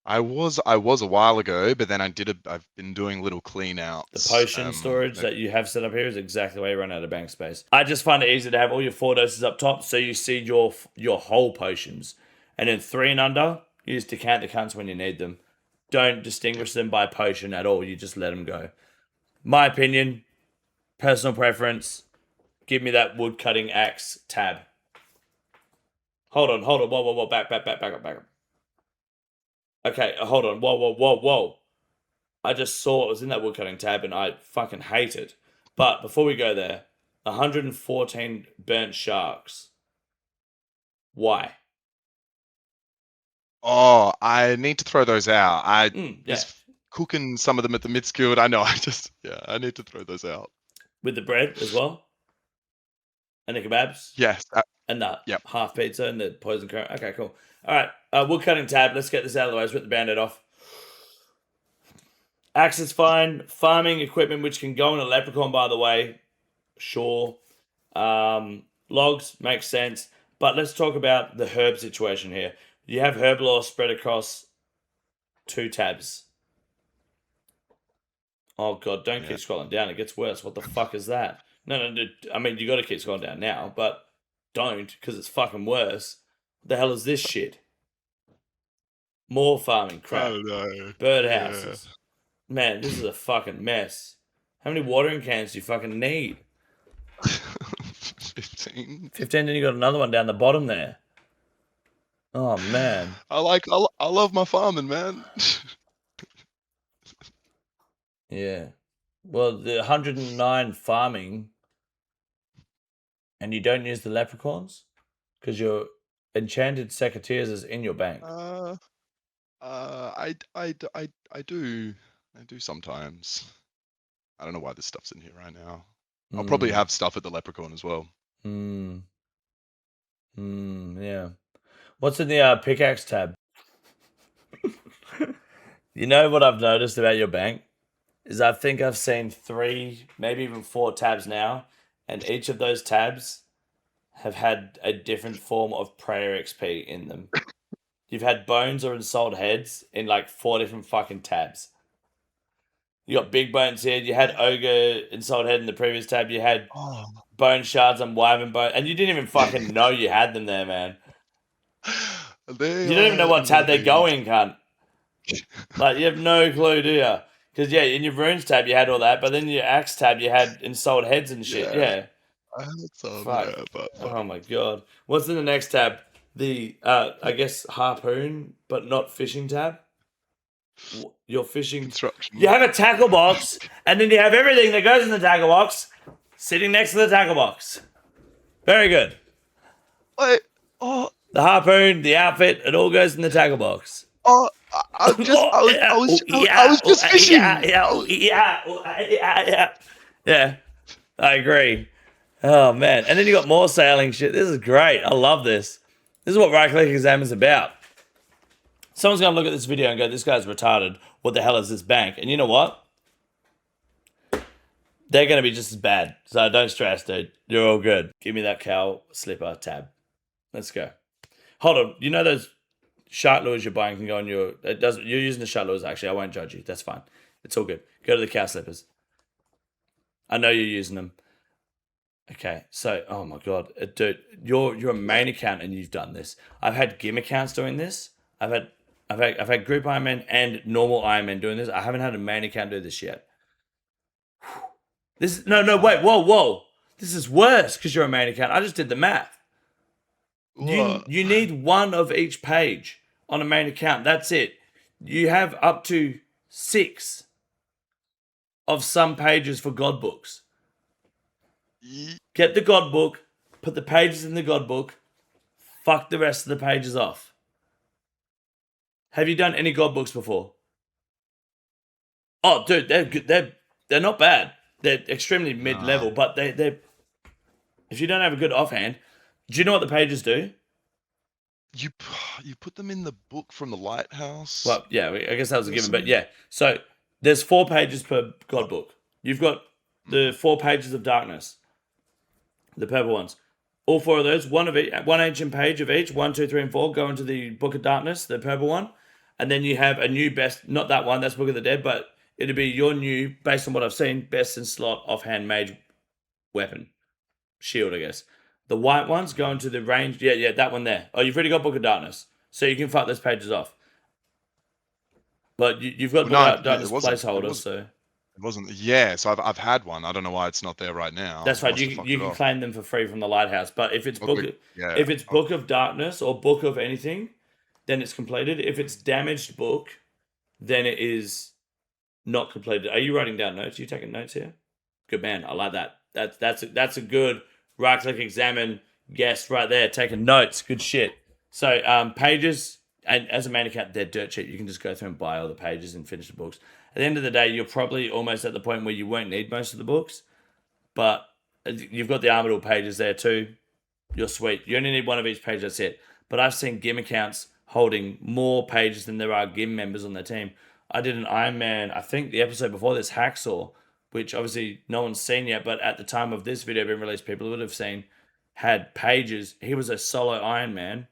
I was a while ago, but then I've been doing little clean outs. The potion storage that you have set up here is exactly why you run out of bank space. I just find it easy to have all your 4 doses up top, so you see your whole potions, and then 3 and under, you just decant the cunts when you need them. Don't distinguish them by potion at all. You just let them go. My opinion, personal preference. Give me that wood cutting axe tab. Hold on. Whoa. Back up. Okay, hold on. Whoa. I just saw it was in that woodcutting tab and I fucking hate it. But before we go there, 114 burnt sharks. Why? Oh, I need to throw those out. I Yeah. was cooking some of them at the mid skilled. I know. I need to throw those out. With the bread as well? And the kebabs? Yes. And the Yep. half pizza and the poison curry. Okay, cool. All right, woodcutting tab. Let's get this out of the way. Let's rip the band-aid off. Axe is fine. Farming equipment, which can go in a leprechaun, by the way. Sure. Logs makes sense. But let's talk about the herb situation here. You have herb lore spread across 2 tabs. Oh, God, don't keep scrolling down. It gets worse. What the fuck is that? No. I mean, you got to keep scrolling down now, but don't, because it's fucking worse. What the hell is this shit? More farming crap. I don't know. Birdhouses. Yeah. Man, this is a fucking mess. How many watering cans do you fucking need? 15. 15, then you got another one down the bottom there. Oh, man. I love my farming, man. Yeah. Well, the 109 farming, and you don't use the leprechauns? Because your enchanted secateurs is in your bank. I do sometimes. I don't know why this stuff's in here right now. I'll probably have stuff at the leprechaun as well. Yeah. What's in the pickaxe tab? You know what I've noticed about your bank? is I think I've seen 3, maybe even 4 tabs now, and each of those tabs have had a different form of prayer XP in them. You've had bones or ensouled heads in like 4 different fucking tabs. You got big bones here. You had ogre ensouled head in the previous tab. You had Oh, bone shards and wyvern bone, and you didn't even fucking know you had them there, man. they You don't even know what tab they're annoying. going, cunt. Like, you have no clue, do you? Because, yeah, in your runes tab, you had all that, but then your axe tab, you had ensouled heads and shit. Yeah, Yeah. I had some, Fuck. yeah, but Oh, my God. What's in the next tab? The, I guess, harpoon, but not fishing tab? Your fishing... construction. You have a tackle box, and then you have everything that goes in the tackle box sitting next to the tackle box. Very good. Wait, oh, The harpoon, the outfit, it all goes in the tackle box. oh, I just, I was just fishing. Yeah, I agree. Oh man, and then you got more sailing shit. This is great. I love this. This is what right click exam is about. Someone's gonna look at this video and go, "This guy's retarded. What the hell is this bank?" And you know what? They're gonna be just as bad. So don't stress, dude. You're all good. Give me that cow slipper tab. Let's go. Hold on. You know those shark lures you're buying can go on your... It doesn't. You're using the shark lures, actually. I won't judge you. That's fine. It's all good. Go to the cow slippers. I know you're using them. Okay, so... Oh, my God. Dude, you're a main account and you've done this. I've had GIM accounts doing this. I've had group Ironman and normal Ironman doing this. I haven't had a main account do this yet. This... No, wait. Whoa. This is worse because you're a main account. I just did the math. You need 1 of each page on a main account. That's it. You have up to 6 of some pages for God books. Get the God book, put the pages in the God book, fuck the rest of the pages off. Have you done any God books before? Oh, dude, they're good. They're not bad. They're extremely mid-level, but they're... If you don't have a good offhand, do you know what the pages do? You put them in the book from the lighthouse. Well, yeah, I guess that was a given, but yeah. So there's 4 pages per God book. You've got the 4 pages of darkness, the purple ones. All 4 of those, one ancient page of each, 1, 2, 3, and 4, go into the Book of Darkness, the purple one, and then you have a new best, not that one, that's Book of the Dead, but it'll be your new, based on what I've seen, best in slot offhand mage weapon, shield, I guess. The white ones go into the range. Yeah, that one there. Oh, you've already got Book of Darkness. So you can fuck those pages off. But you've got Book of Darkness placeholder, so... It wasn't... Yeah, so I've had one. I don't know why it's not there right now. That's right. You can claim them for free from the lighthouse. But if it's Book of Darkness or Book of anything, then it's completed. If it's damaged book, then it is not completed. Are you writing down notes? Are you taking notes here? Good man. I like that. That's a good... Right-click examine guest right there, taking notes. Good shit. So pages, and as a main account, they're dirt cheap. You can just go through and buy all the pages and finish the books. At the end of the day, you're probably almost at the point where you won't need most of the books, but you've got the Armador pages there too. You're sweet. You only need 1 of each page, that's it. But I've seen GIM accounts holding more pages than there are GIM members on their team. I did an Ironman, I think the episode before this, Hacksaw, which obviously no one's seen yet, but at the time of this video being released, people would have seen, had pages. He was a solo Ironman,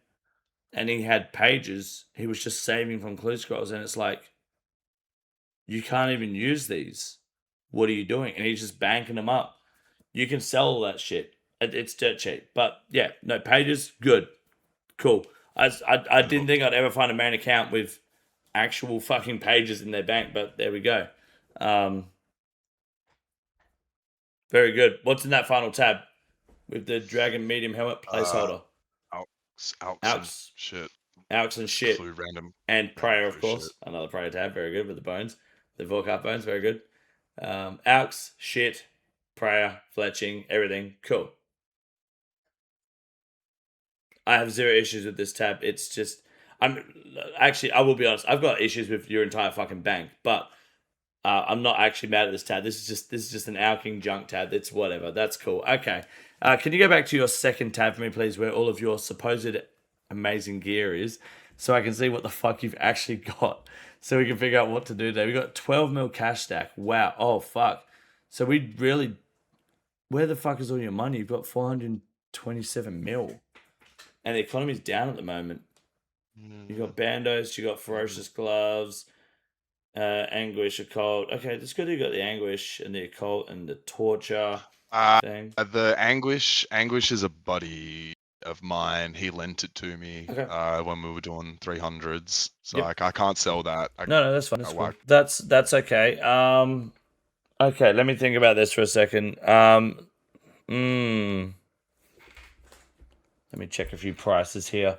and he had pages. He was just saving from clue scrolls, and it's like, you can't even use these. What are you doing? And he's just banking them up. You can sell all that shit. It's dirt cheap. But yeah, no, pages, good. Cool. I didn't think I'd ever find a main account with actual fucking pages in their bank, but there we go. Very good. What's in that final tab with the dragon medium helmet placeholder? AWST shit. AWST and shit. Flew random. And prayer, of course. Shit. Another prayer tab. Very good with the bones. The Vorkart bones. Very good. AWST, shit, prayer, fletching, everything. Cool. I have 0 issues with this tab. It's just... I will be honest. I've got issues with your entire fucking bank, but... I'm not actually mad at this tab. This is just an Alking junk tab. It's whatever. That's cool. Okay. Can you go back to your second tab for me, please, where all of your supposed amazing gear is, so I can see what the fuck you've actually got. so we can figure out what to do there. We got 12 mil cash stack. Wow. Oh fuck. So we really, where the fuck is all your money? You've got 427 mil, and the economy's down at the moment. You got bandos. You got ferocious gloves. Anguish, occult. Okay, that's good. You got the anguish and the occult and the torture thing. The anguish is a buddy of mine. He lent it to me when we were doing 300s, so I can't sell that. No, that's fine. That's cool. That's okay. Okay, let me think about this for a second. Let me check a few prices here.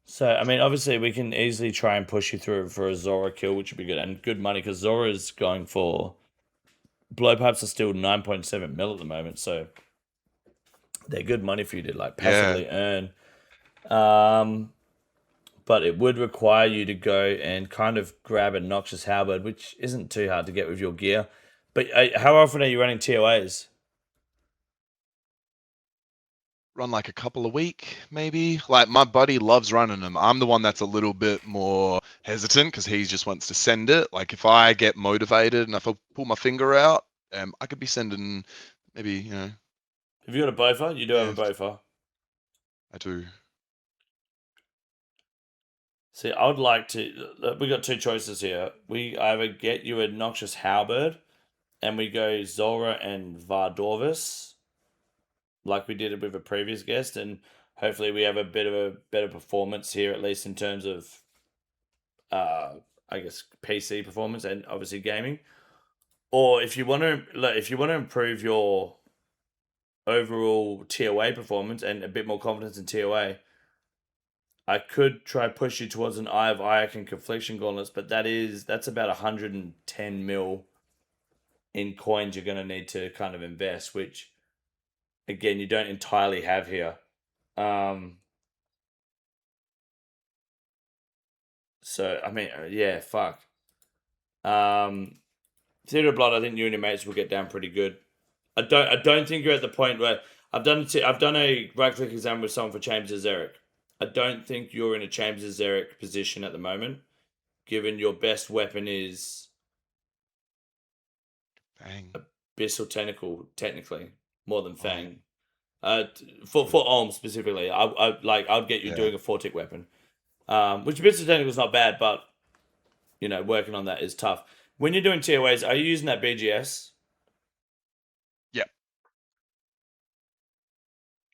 So, I mean, obviously, we can easily try and push you through for a Zulrah kill, which would be good. And good money, because Zulrah is going for... Blowpipes are still 9.7 mil at the moment, so... They're good money for you to, like, passively earn. But it would require you to go and kind of grab a Noxious Halberd, which isn't too hard to get with your gear. But how often are you running TOAs? Run like a couple a week, maybe. Like, my buddy loves running them. I'm the one that's a little bit more hesitant because he just wants to send it. Like, if I get motivated and if I pull my finger out, I could be sending maybe, you know. Have you got a Bofa? You do have a Bofa. I do. See, I would like to... We got two choices here. We either get you a Noxious Halberd and we go Zulrah and Vardorvis, like we did it with a previous guest, and hopefully we have a bit of a better performance here, at least in terms of, I guess, PC performance and obviously gaming. Or if you want to improve your overall TOA performance and a bit more confidence in TOA, I could try push you towards an Eye of Yak and Confliction Gauntlets, but that's about 110 mil in coins you're going to need to kind of invest, which, again, you don't entirely have here. So, I mean, yeah, fuck. Theater of Blood, I think you and your mates will get down pretty good. I don't think you're at the point where I've done a right click exam with someone for Chambers of Xeric. I don't think you're in a Chambers of Xeric position at the moment, given your best weapon is Fang. Abyssal Tentacle, technically, more than Fang. For Olm specifically, I'd get you doing a 4-tick weapon, which Abyssal Tentacle is not bad, but you know, working on that is tough. When you're doing TOAs, are you using that BGS? Yep.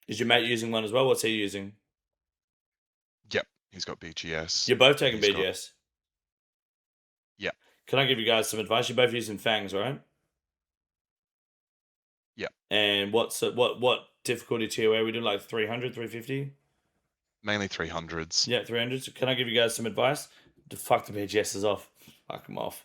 Is your mate using one as well? What's he using? Yep, he's got BGS. You're both taking BGS? Yep. Can I give you guys some advice? You're both using Fangs, right? Yep. And what difficulty TOA are we doing? Like 300, 350? Mainly 300s. Yeah, 300s. Can I give you guys some advice? Fuck the BGSs off. Fuck them off.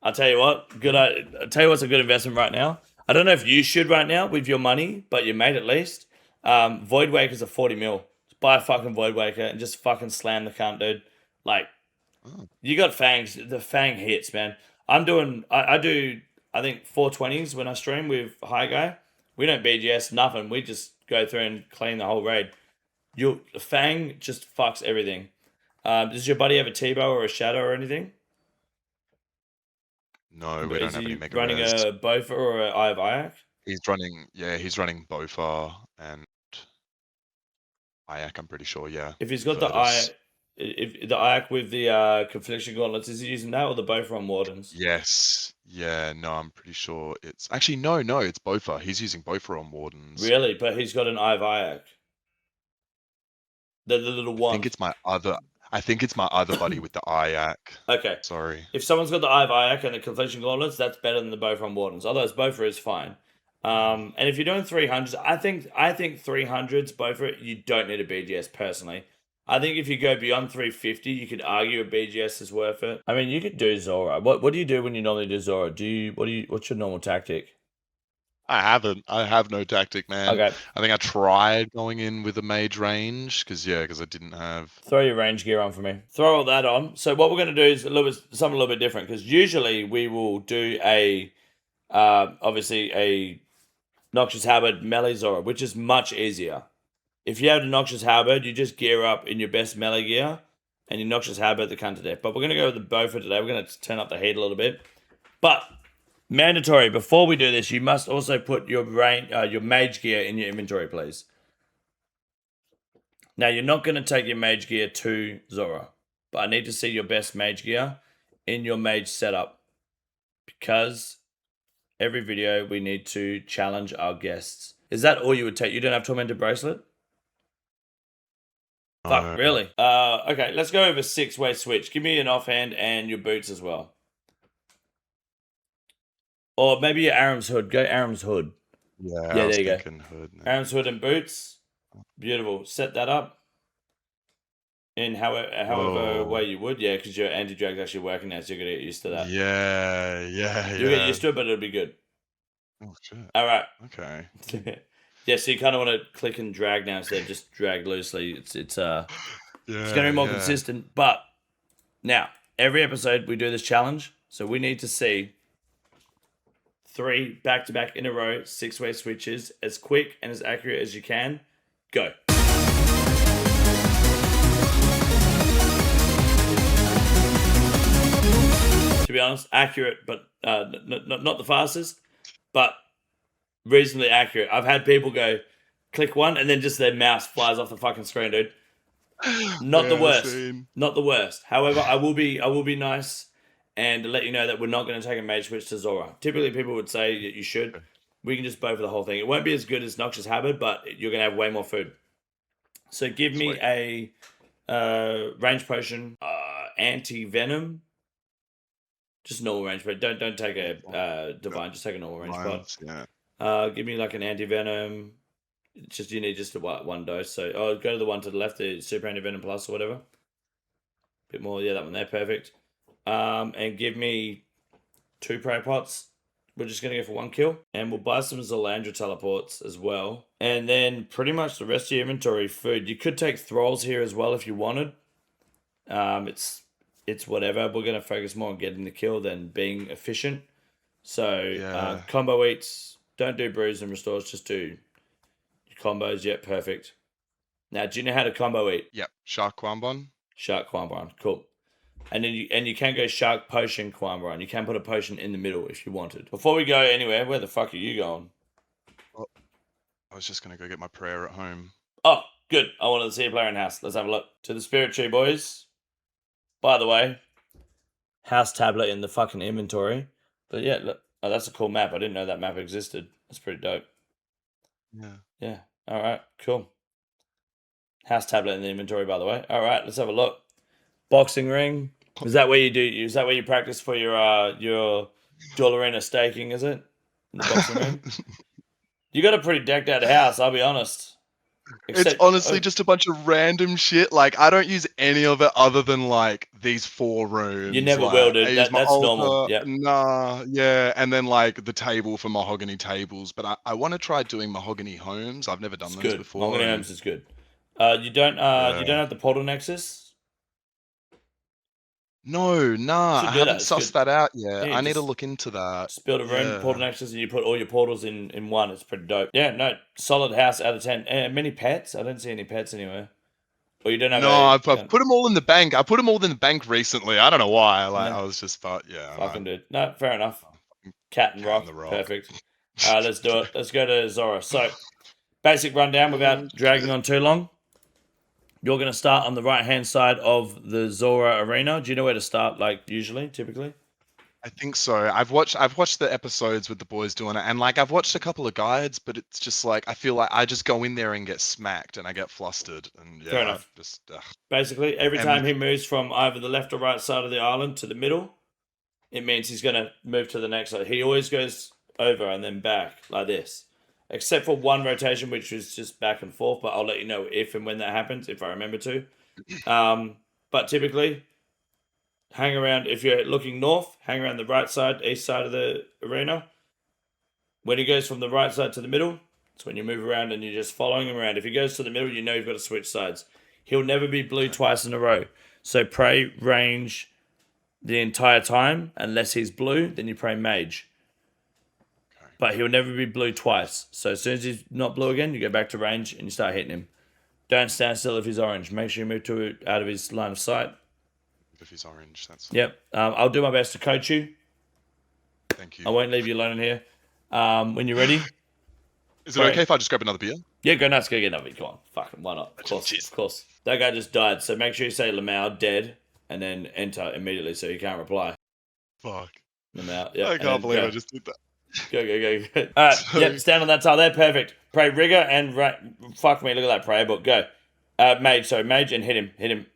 I'll tell you what. I'll tell you what's a good investment right now. I don't know if you should right now with your money, but your mate at least. Void Waker's a 40 mil. Just buy a fucking Void Waker and just fucking slam the cunt, dude. Like, you got Fangs. The Fang hits, man. I do, I think, 420s when I stream with High Guy. We don't BGS, nothing. We just go through and clean the whole raid. Fang just fucks everything. Does your buddy have a T-bow or a shadow or anything? No, we don't have any mega running res. a Bofa or an Eye of Yak? He's running Bofa and Ayak, I'm pretty sure, yeah. If he's got the Ayak with the Confliction Gauntlets, is he using that or the Bofa on Wardens? Yes. Yeah, no, I'm pretty sure it's... Actually, no, it's Bofa. He's using Bofa on Wardens. Really? But he's got an Eye of Yak. The little one. I think it's my other buddy with the Ayak. Okay. Sorry. If someone's got the Eye of Yak and the Confliction Gauntlets, that's better than the Bofa on Wardens. Otherwise, Bofa is fine. And if you're doing 300s, I think 300s, Bofa, you don't need a BGS personally. I think if you go beyond 350, you could argue a BGS is worth it. I mean, you could do Zulrah. What do you do when you normally do Zulrah? What's your normal tactic? I have no tactic, man. Okay. I think I tried going in with a mage range because I didn't have... Throw your range gear on for me. Throw all that on. So what we're going to do is something a little bit different, because usually we will do obviously a Noxious Halberd melee Zulrah, which is much easier. If you have a Noxious Halberd, you just gear up in your best melee gear and your Noxious Habit, the cunt to death. But we're going to go with the bow for today. We're going to turn up the heat a little bit. But mandatory, before we do this, you must also put your mage gear in your inventory, please. Now, you're not going to take your mage gear to Zulrah, but I need to see your best mage gear in your mage setup, because every video we need to challenge our guests. Is that all you would take? You don't have Tormented Bracelet? Fuck, really? Okay, let's go over 6-way switch. Give me an offhand and your boots as well. Or maybe your Aram's hood. Go Aram's hood. Yeah, Yeah, I was there you go. thinking hood. No. Aram's hood and boots. Beautiful. Set that up in however way you would. Yeah, because your anti-drag's actually working now, so you're going to get used to that. Yeah. You'll get used to it, but it'll be good. Oh, shit. All right. Okay. Yeah, so you kind of want to click and drag now instead of just drag loosely. It's going to be more consistent. But now, every episode we do this challenge, so we need to see 3 back-to-back in a row 6-way switches as quick and as accurate as you can. Go. To be honest, accurate, but not the fastest, but reasonably accurate. I've had people go click one and then just their mouse flies off the fucking screen, dude. Not the worst. Not the worst. However, I will be nice and let you know that we're not going to take a mage switch to Zulrah. Typically, people would say that you should. We can just bow for the whole thing. It won't be as good as Noxious Habit, but you're going to have way more food. So give me a range potion, anti-venom. Just normal range, but don't take a divine. Just take a normal range pot. Yeah. Give me like an anti-venom. Just you need just one dose. So go to the one to the left, the super anti-venom plus or whatever. Bit more, yeah, that one there, perfect. And give me 2 prey pots. We're just gonna go for 1 kill, and we'll buy some Zolandra teleports as well. And then pretty much the rest of your inventory food. You could take thralls here as well if you wanted. It's whatever. We're gonna focus more on getting the kill than being efficient. So combo eats. Don't do brews and restores. Just do combos. Yep, perfect. Now, do you know how to combo eat? Yep. Shark Kwambon. Shark Kwambon. Cool. And then you can go Shark Potion Kwambon. You can put a potion in the middle if you wanted. Before we go anywhere, where the fuck are you going? Well, I was just gonna go get my prayer at home. Oh, good. I wanted to see a player in house. Let's have a look. To the Spirit Tree, boys. By the way, house tablet in the fucking inventory. But yeah, look. Oh, that's a cool map. I didn't know that map existed. That's pretty dope. Yeah. Yeah. All right. Cool. House tablet in the inventory, by the way. All right. Let's have a look. Boxing ring. Is that where you do? Is that where you practice for your dual arena staking? Is it? In the boxing ring. You got a pretty decked out house. I'll be honest. It's honestly just a bunch of random shit. Like, I don't use any of it other than, like, these 4 rooms. You never like, will, dude. I use That's my altar, normal. Yeah. Nah, yeah. And then, like, the table for mahogany tables. But I want to try doing mahogany homes. I've never done those before. Mahogany homes is good. You don't have the portal nexus? No, nah. I haven't sussed that out yet. I need to look into that. Just build a room, portal nexus, and you put all your portals in one. It's pretty dope. Yeah, no. Solid house out of 10. Many pets? I don't see any pets anywhere. Or you don't have I've put them all in the bank. I put them all in the bank recently. I don't know why. Like, I was just, but yeah. Fucking dude. No, fair enough. Cat and rock. Perfect. Let's do it. Let's go to Zulrah. So, basic rundown without dragging on too long. You're going to start on the right-hand side of the Zulrah arena. Do you know where to start, like, usually, typically? I think so. I've watched the episodes with the boys doing it, and, like, I've watched a couple of guides, but it's just, like, I feel like I just go in there and get smacked, and I get flustered, and, yeah. Fair enough. Just, basically, every time he moves from either the left or right side of the island to the middle, it means he's going to move to the next side. He always goes over and then back, like this. Except for one rotation, which was just back and forth, but I'll let you know if and when that happens, if I remember to. But typically, hang around, if you're looking north, hang around the right side, east side of the arena. When he goes from the right side to the middle, it's when you move around and you're just following him around. If he goes to the middle, you know you've got to switch sides. He'll never be blue twice in a row. So pray range the entire time, unless he's blue, then you pray mage. But he'll never be blue twice. So as soon as he's not blue again, you go back to range and you start hitting him. Don't stand still if he's orange. Make sure you move out of his line of sight. If he's orange, that's. Yep. I'll do my best to coach you. Thank you. I won't leave you alone in here. When you're ready. Is it okay if I just grab another beer? Yeah, go nuts. Go get another beer. Come on. Fucking why not? Of course. Of course. That guy just died. So make sure you say Lamau dead and then enter immediately so he can't reply. Fuck. Lamau. Yeah. I can't believe I just did that. Go. All right. Yep. Stand on that tile there. Perfect. Pray rigor and fuck me. Look at that prayer book. Go. Mage and hit him.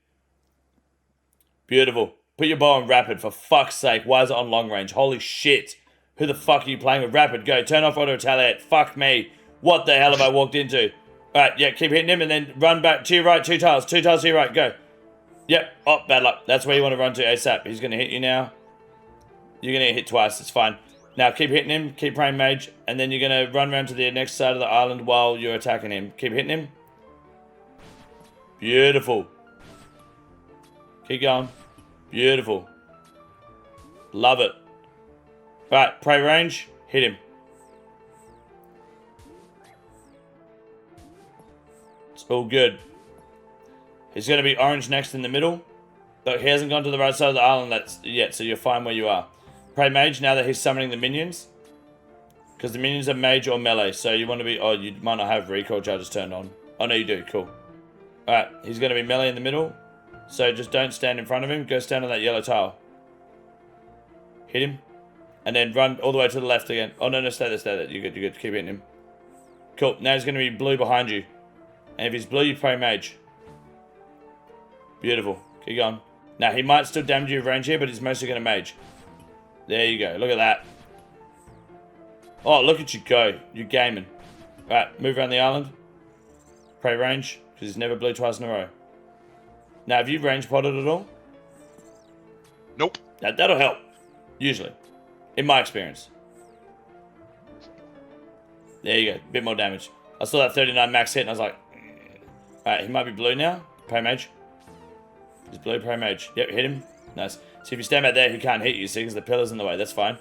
Beautiful. Put your bow on rapid, for fuck's sake. Why is it on long range? Holy shit. Who the fuck are you playing with? Rapid, go. Turn off auto retaliate. Fuck me. What the hell have I walked into? Alright, yeah, keep hitting him and then run back to your right. 2 tiles. 2 tiles to your right. Go. Yep. Oh, bad luck. That's where you want to run to ASAP. He's going to hit you now. You're going to get hit twice. It's fine. Now keep hitting him. Keep praying mage. And then you're going to run around to the next side of the island while you're attacking him. Keep hitting him. Beautiful. Keep going. Beautiful. Love it. Right, prey range. Hit him. It's all good. He's going to be orange next in the middle. But he hasn't gone to the right side of the island yet, so you're fine where you are. Pray mage now that he's summoning the minions. Because the minions are mage or melee, so you want to be... Oh, you might not have recoil charges turned on. Oh, no, you do. Cool. Alright, he's going to be melee in the middle. So just don't stand in front of him. Go stand on that yellow tile. Hit him. And then run all the way to the left again. Oh, no, stay there. You're good. Keep hitting him. Cool. Now he's going to be blue behind you. And if he's blue, you pray mage. Beautiful. Keep going. Now, he might still damage you range here, but he's mostly going to mage. There you go. Look at that. Oh, look at you go. You're gaming. Right, move around the island. Pray range, because he's never blue twice in a row. Now, have you range potted at all? Nope. That'll help. Usually. In my experience. There you go. Bit more damage. I saw that 39 max hit and I was like... Alright, he might be blue now. Pray mage. He's blue, pray mage. Yep, hit him. Nice. So if you stand back there, he can't hit you, see, because the pillar's in the way. That's fine.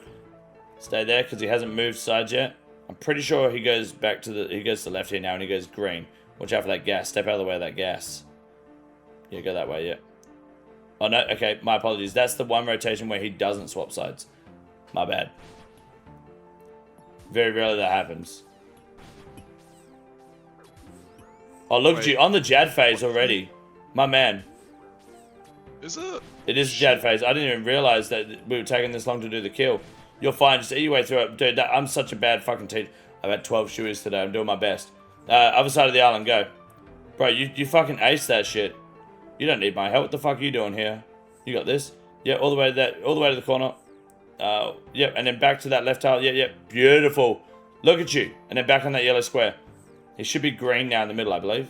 Stay there, because he hasn't moved sides yet. I'm pretty sure he goes back to the... He goes to the left here now, and he goes green. Watch out for that gas. Step out of the way of that gas. Yeah, go that way, yeah. Oh, no, okay, my apologies. That's the one rotation where he doesn't swap sides. My bad. Very rarely that happens. Oh, look at you. On the Jad phase already. My man. Is it? It is Jad phase. I didn't even realize that we were taking this long to do the kill. You're fine. Just eat your way through it. Dude, I'm such a bad fucking teacher. I've had 12 shooters today. I'm doing my best. Other side of the island, go. Bro, you fucking aced that shit. You don't need my help. What the fuck are you doing here? You got this? Yeah, all the way to the corner. Yep, and then back to that left tile. Yeah, beautiful. Look at you. And then back on that yellow square. He should be green now in the middle, I believe.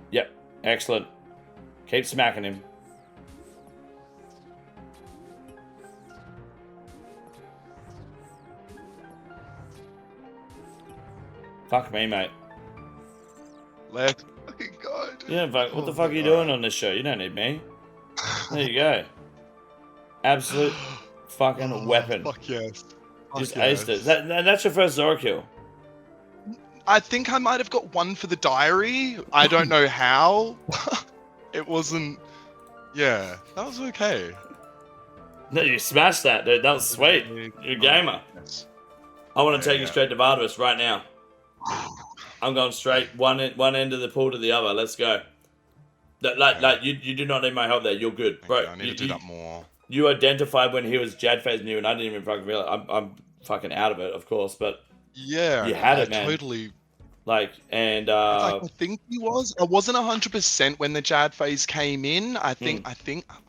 Yep, excellent. Keep smacking him. Fuck me, mate. Let's fucking go. Yeah, fuck. What the fuck are you doing on this show? You don't need me. There you go. Absolute fucking weapon. Fuck yes. Just aced it. That's your first Zulrah kill. I think I might have got one for the diary. I don't know how. It wasn't... Yeah, that was okay. No, you smashed that, dude. That was sweet. You're a gamer. Yes. I want to take you straight to Vardorvis right now. I'm going straight one end of the pool to the other. Let's go. You do not need my help there. You're good, bro. I need to do that more. You identified when he was Jad phasing you, and I didn't even fucking realize. I'm fucking out of it, of course, but yeah, you had it, man. Totally. Like, and I think he was. I wasn't 100% when the Jad phase came in. I think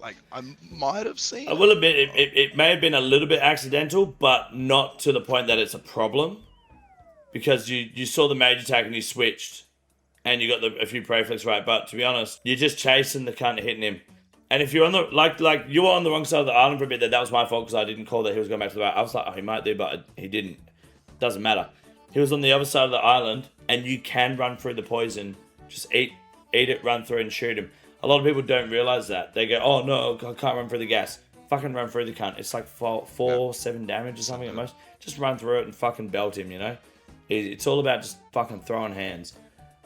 like I might have seen. I will admit it may have been a little bit accidental, but not to the point that it's a problem. Because you saw the mage attack and you switched, and you got a few prey flicks right. But to be honest, you're just chasing the cunt hitting him. And if you're on the like you were on the wrong side of the island for a bit, that was my fault because I didn't call that he was going back to the right. I was like, oh, he might do, but he didn't. Doesn't matter. He was on the other side of the island, and you can run through the poison. Just eat it, run through, and shoot him. A lot of people don't realize that. They go, oh no, I can't run through the gas. Fucking run through the cunt. It's like 7 damage or something at most. Just run through it and fucking belt him, you know? It's all about just fucking throwing hands.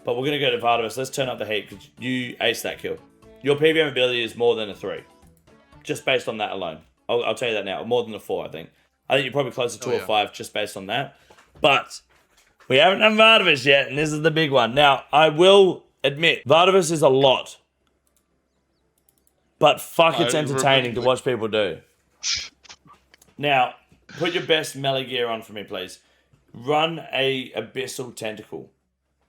But we're going to go to Vardorvis. Let's turn up the heat because you aced that kill. Your PvM ability is more than a 3. Just based on that alone. I'll tell you that now. More than a 4, I think. I think you're probably closer to a 5 just based on that. But we haven't done Vardorvis yet, and this is the big one. Now, I will admit, Vardorvis is a lot. But fuck, it's entertaining to watch people do. Now, put your best melee gear on for me, please. Run a Abyssal Tentacle.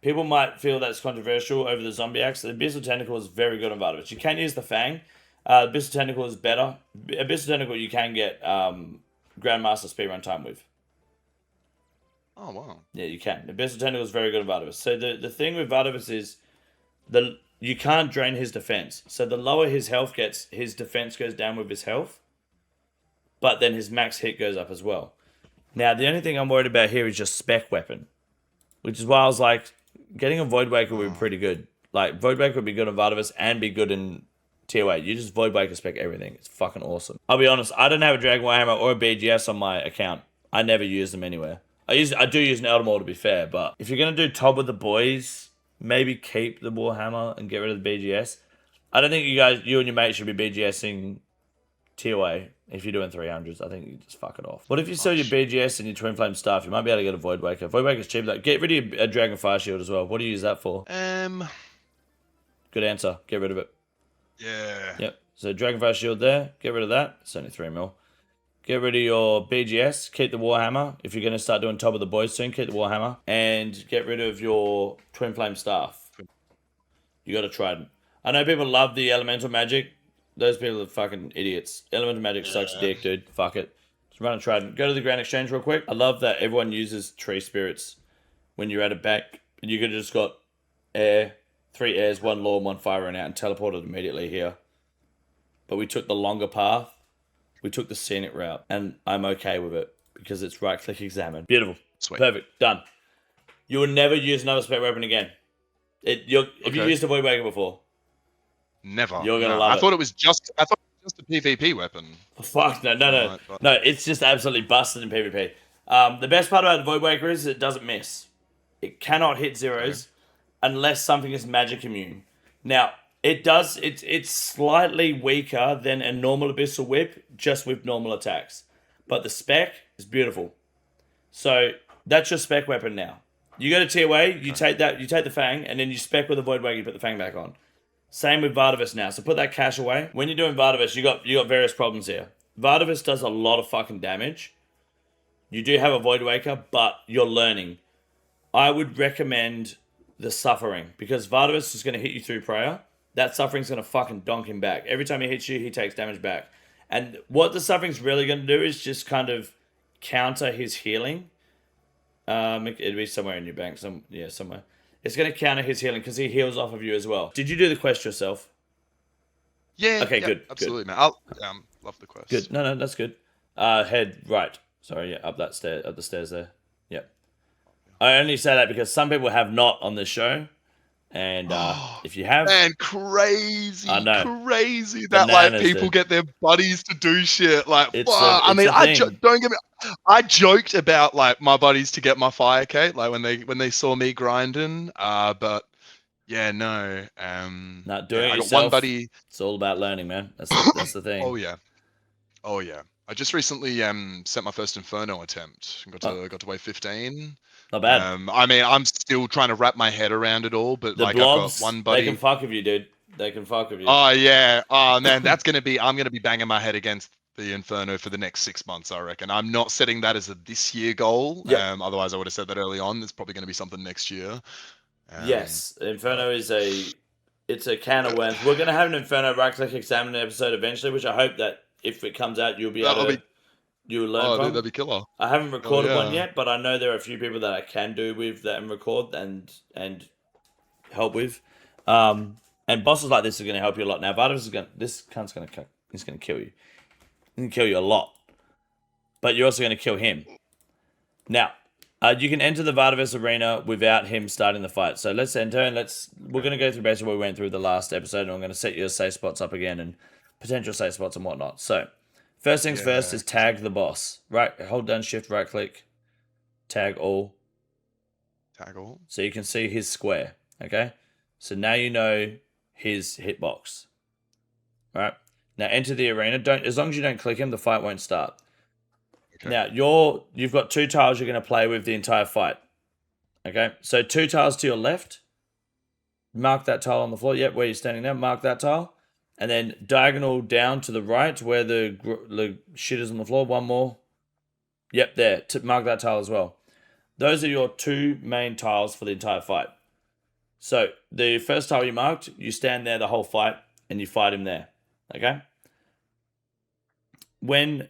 People might feel that's controversial over the Zombie Axe. The Abyssal Tentacle is very good on Vardorvis. You can use the Fang. Abyssal Tentacle is better. Abyssal Tentacle you can get Grandmaster speedrun time with. Oh, wow. Yeah, you can. Abyssal Tentacle is very good on Vardorvis. So the thing with Vardorvis is you can't drain his defense. So the lower his health gets, his defense goes down with his health. But then his max hit goes up as well. Now, the only thing I'm worried about here is just spec weapon. Which is why I was like, getting a Void Waker would be pretty good. Like, Void Waker would be good on Vardorvis and be good in Tier 8. You just Void Waker spec everything. It's fucking awesome. I'll be honest, I don't have a Dragon Warhammer or a BGS on my account. I never use them anywhere. I do use an Eldamore to be fair, but if you're going to do Tob with the boys, maybe keep the Warhammer and get rid of the BGS. I don't think you and your mate should be BGSing Tier A if you're doing 300s. I think you just fuck it off. What if you sell your BGS and your Twin Flame stuff? You might be able to get a Void Waker. Void Waker's cheap. Like, get rid of a Dragon Fire Shield as well. What do you use that for? Good answer. Get rid of it. Yeah. Yep. So Dragon Fire Shield there. Get rid of that. It's only 3 mil. Get rid of your BGS. Keep the Warhammer. If you're going to start doing Top of the Boys soon, keep the Warhammer. And get rid of your Twin Flame Staff. You got a Trident. I know people love the Elemental Magic. Those people are fucking idiots. Elemental Magic sucks dick, dude. Fuck it. Just run a Trident. Go to the Grand Exchange real quick. I love that everyone uses Tree Spirits when you're at a back. And you could have just got air, 3 airs, 1 law, 1 fire run out and teleported immediately here. But we took the longer path. We took the scenic route. And I'm okay with it because it's right-click examine. Beautiful. Sweet. Perfect. Done. You will never use another spec weapon again. If you used a Void Waker before? Never. You're gonna love it. I thought it was just a PvP weapon. Fuck no. No, it's just absolutely busted in PvP. The best part about the Void Waker is it doesn't miss. It cannot hit zeros unless something is magic immune. Now, it does. It's slightly weaker than a normal Abyssal Whip, just with normal attacks. But the spec is beautiful. So that's your spec weapon now. You go to Tier A, you take the Fang, and then you spec with the Void Waker, you put the Fang back on. Same with Vardorvis now. So put that cash away. When you're doing Vardorvis, you got various problems here. Vardorvis does a lot of fucking damage. You do have a Void Waker, but you're learning. I would recommend the Suffering, because Vardorvis is going to hit you through prayer. That Suffering's going to fucking donk him back. Every time he hits you, he takes damage back. And what the Suffering's really going to do is just kind of counter his healing. It'd be somewhere in your bank. Somewhere. It's going to counter his healing because he heals off of you as well. Did you do the quest yourself? Yeah. Okay, good. Absolutely, man. I'll love the quest. Good. No, that's good. Head right. Sorry, yeah, up the stairs there. Yep. I only say that because some people have not on this show. And if you have, man, crazy, I know. Crazy that Bananas, like people get their buddies to do shit. Like, don't get me. I joked about like my buddies to get my fire Kate, like when they saw me grinding. But yeah, no. Not doing it I got yourself. one buddy. It's all about learning, man. That's the thing. Oh yeah. I just recently sent my first Inferno attempt and got to wave 15. Not bad. I mean, I'm still trying to wrap my head around it all, but like blobs, I've got one buddy. They can fuck with you, dude. They can fuck with you. Oh yeah. Oh man, I'm gonna be banging my head against the Inferno for the next 6 months, I reckon. I'm not setting that as a this year goal. Yep. Otherwise I would have said that early on. There's probably gonna be something next year. Yes, Inferno is it's a can of worms. We're gonna have an Inferno right-click examine episode eventually, which I hope that if it comes out, you'll be able to. You'll learn from. Dude, that'd be killer. I haven't recorded one yet, but I know there are a few people that I can do with that and record and help with. And bosses like this are going to help you a lot. Now, this cunt's going to he's going to kill you. He's going to kill you a lot. But you're also going to kill him. Now, you can enter the Vardorvis arena without him starting the fight. So let's enter and we're going to go through basically what we went through the last episode, and I'm going to set your safe spots up again and potential safe spots and whatnot. So, first things first is tag the boss. Right, hold down shift, right click, tag all. Tag all. So you can see his square. Okay, so now you know his hitbox. All right, now enter the arena. Don't, as long as you don't click him, the fight won't start. Okay. Now you've got 2 tiles you're going to play with the entire fight. Okay, so 2 tiles to your left. Mark that tile on the floor. Yep, where you're standing now. Mark that tile, and then diagonal down to the right where the shit is on the floor. One more. Yep, there. Mark that tile as well. Those are your 2 main tiles for the entire fight. So the first tile you marked, you stand there the whole fight and you fight him there. Okay? When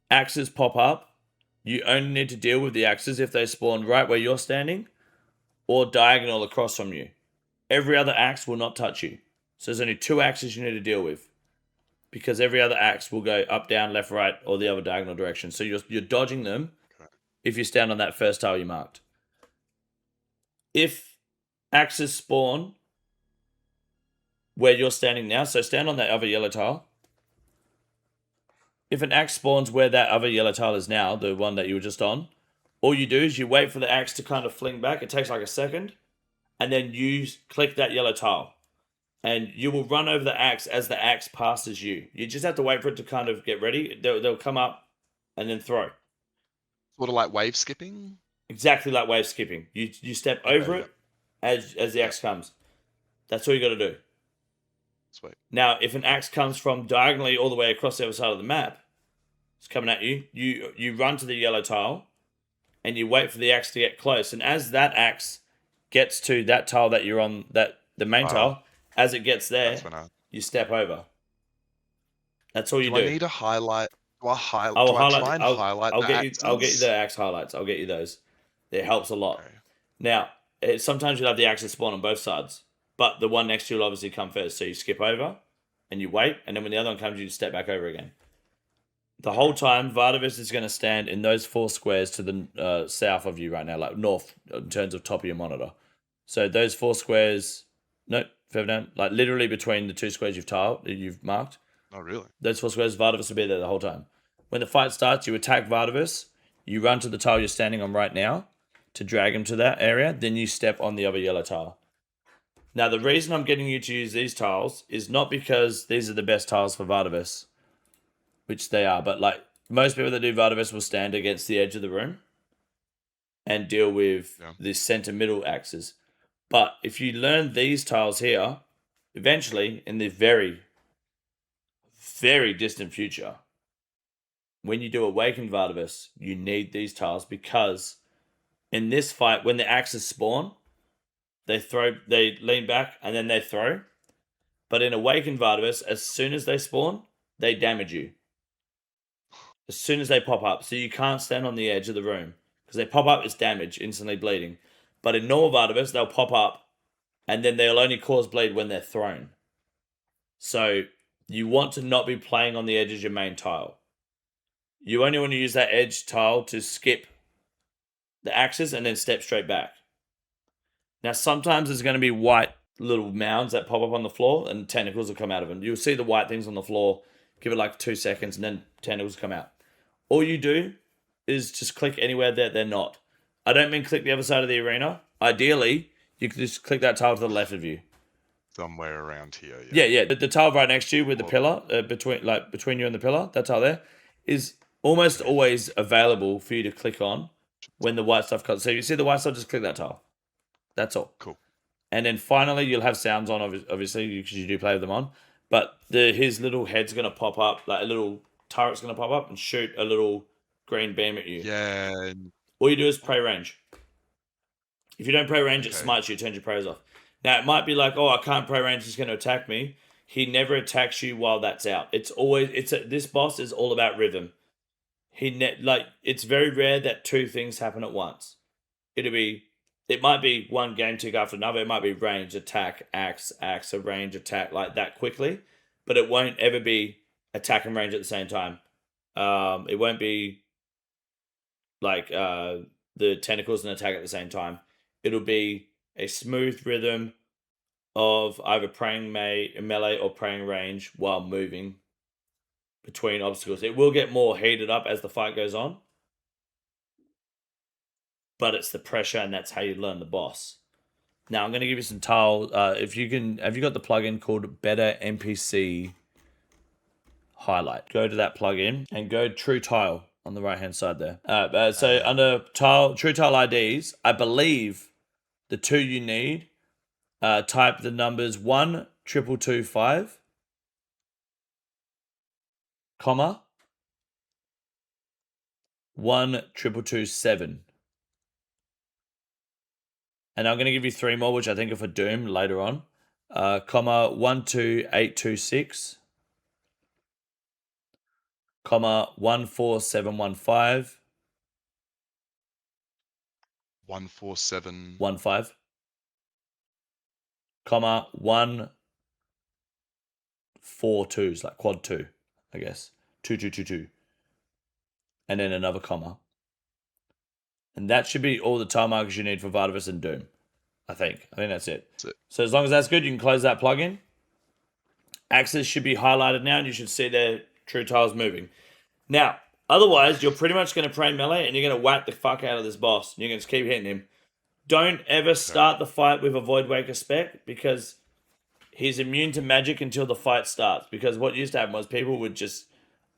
axes pop up, you only need to deal with the axes if they spawn right where you're standing or diagonal across from you. Every other axe will not touch you. So there's only 2 axes you need to deal with, because every other axe will go up, down, left, right, or the other diagonal direction. So you're dodging them if you stand on that first tile you marked. If axes spawn where you're standing now, so stand on that other yellow tile. If an axe spawns where that other yellow tile is now, the one that you were just on, all you do is you wait for the axe to kind of fling back. It takes like a second, and then you click that yellow tile. And you will run over the axe as the axe passes you. You just have to wait for it to kind of get ready. They'll come up and then throw. Sort of like wave skipping? Exactly like wave skipping. You step over it as the axe comes. That's all you got to do. Sweet. Now, if an axe comes from diagonally all the way across the other side of the map, it's coming at you, you run to the yellow tile and you wait for the axe to get close. And as that axe gets to that tile that you're on, the main tile, as it gets there, you step over. That's all you do. I need to highlight? Do I highlight? I'll get you the axe highlights. I'll get you those. It helps a lot. Okay. Now, sometimes you'll have the axes spawn on both sides, but the one next to you will obviously come first. So you skip over and you wait, and then when the other one comes, you step back over again. The whole time, Vardorvis is going to stand in those 4 squares to the south of you right now, like north in terms of top of your monitor. So those 4 squares, no, further down, like literally between the 2 squares you've marked. Oh, really? Those 4 squares, Vardorvis will be there the whole time. When the fight starts, you attack Vardorvis, you run to the tile you're standing on right now to drag him to that area, then you step on the other yellow tile. Now, the reason I'm getting you to use these tiles is not because these are the best tiles for Vardorvis, which they are, but like most people that do Vardorvis will stand against the edge of the room and deal with the center middle axes. But if you learn these tiles here, eventually, in the very, very distant future, when you do Awakened Vardorvis, you need these tiles, because in this fight, when the axes spawn, they lean back and then they throw. But in Awakened Vardorvis, as soon as they spawn, they damage you. As soon as they pop up. So you can't stand on the edge of the room. Because they pop up, it's damage, instantly bleeding. But in normal Vardorvis, they'll pop up and then they'll only cause bleed when they're thrown. So you want to not be playing on the edge of your main tile. You only want to use that edge tile to skip the axes and then step straight back. Now, sometimes there's going to be white little mounds that pop up on the floor and tentacles will come out of them. You'll see the white things on the floor, give it like 2 seconds, and then tentacles come out. All you do is just click anywhere that they're not. I don't mean click the other side of the arena. Ideally, you can just click that tile to the left of you. Somewhere around here. Yeah. The tile right next to you with the pillar, between you and the pillar, that tile there, is almost always available for you to click on when the white stuff comes. So you see the white stuff, just click that tile. That's all. Cool. And then finally, you'll have sounds on, obviously, because you do play with them on. But his little head's going to pop up, like a little turret's going to pop up and shoot a little green beam at you. Yeah. All you do is pray range. If you don't pray range, it smites you, it turns your prayers off. Now, it might be like, oh, I can't pray range, he's going to attack me. He never attacks you while that's out. This boss is all about rhythm. It's very rare that 2 things happen at once. It might be one game tick after another. It might be range, attack, axe, a range, attack, like that quickly. But it won't ever be attack and range at the same time. It won't be like the tentacles and attack at the same time. It'll be a smooth rhythm of either praying melee or praying range while moving between obstacles. It will get more heated up as the fight goes on, but it's the pressure, and that's how you learn the boss. Now I'm going to give you some tile. If you can, have you got the plugin called Better NPC Highlight? Go to that plugin and go True Tile on the right hand side there. So under tile, True Tile IDs, I believe the two you need. Type the numbers 12225, comma 12227. And I'm going to give you three more, which I think are for Doom later on. Comma 12826, comma 14715, 14715, comma 142, it's like quad 2, I guess. 2222. And then another comma. And that should be all the tile markers you need for Vardorvis and Doom. I think that's it. That's it. So as long as that's good, you can close that plugin. Axes should be highlighted now, and you should see their true tiles moving. Now, otherwise, you're pretty much going to pray melee, and you're going to whack the fuck out of this boss. And you're going to keep hitting him. Don't ever start the fight with a Void Waker spec, because he's immune to magic until the fight starts. Because what used to happen was people would just...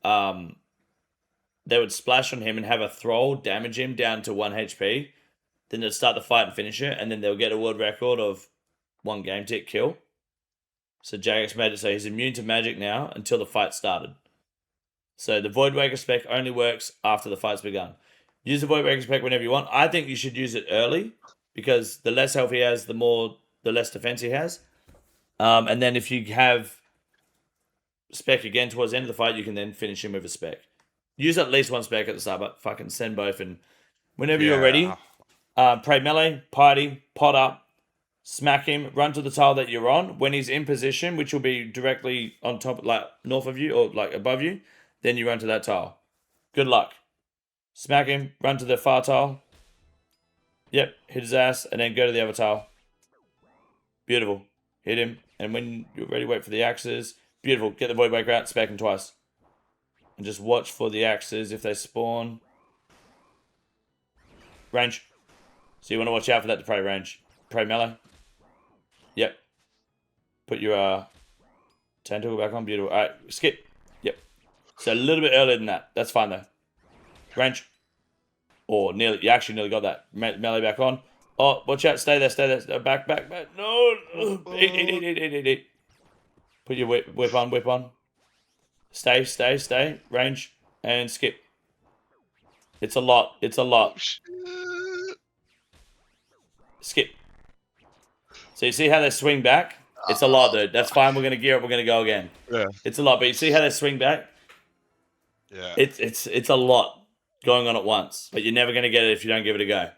they would splash on him and have a thrall damage him down to 1 HP. Then they'd start the fight and finish it. And then they'll get a world record of 1 game tick kill. So Jagex made it so he's immune to magic now until the fight started. So the Void Waker spec only works after the fight's begun. Use the Void Waker spec whenever you want. I think you should use it early, because the less health he has, the less defense he has. And then if you have spec again towards the end of the fight, you can then finish him with a spec. Use at least 1 spec at the start, but fucking send both. And whenever you're ready, pray melee, party, pot up, smack him, run to the tile that you're on. When he's in position, which will be directly on top, like north of you or like above you, then you run to that tile. Good luck. Smack him, run to the far tile. Yep, hit his ass, and then go to the other tile. Beautiful. Hit him, and when you're ready, wait for the axes. Beautiful. Get the Void Waker out, spec him twice. And just watch for the axes if they spawn. Range. So you want to watch out for that to pray range. Pray melee. Yep. Put your tentacle back on. Beautiful. Alright, skip. Yep. So a little bit earlier than that. That's fine though. Range. Or nearly. You actually nearly got that. Melee back on. Oh, watch out. Stay there. Stay there. Back. No. Eat. Put your whip on. Stay. Range. And skip. It's a lot. Skip. So you see how they swing back? It's a lot, dude. That's fine. We're going to gear up. We're going to go again. Yeah. It's a lot. But you see how they swing back? Yeah. It's a lot going on at once. But you're never going to get it if you don't give it a go.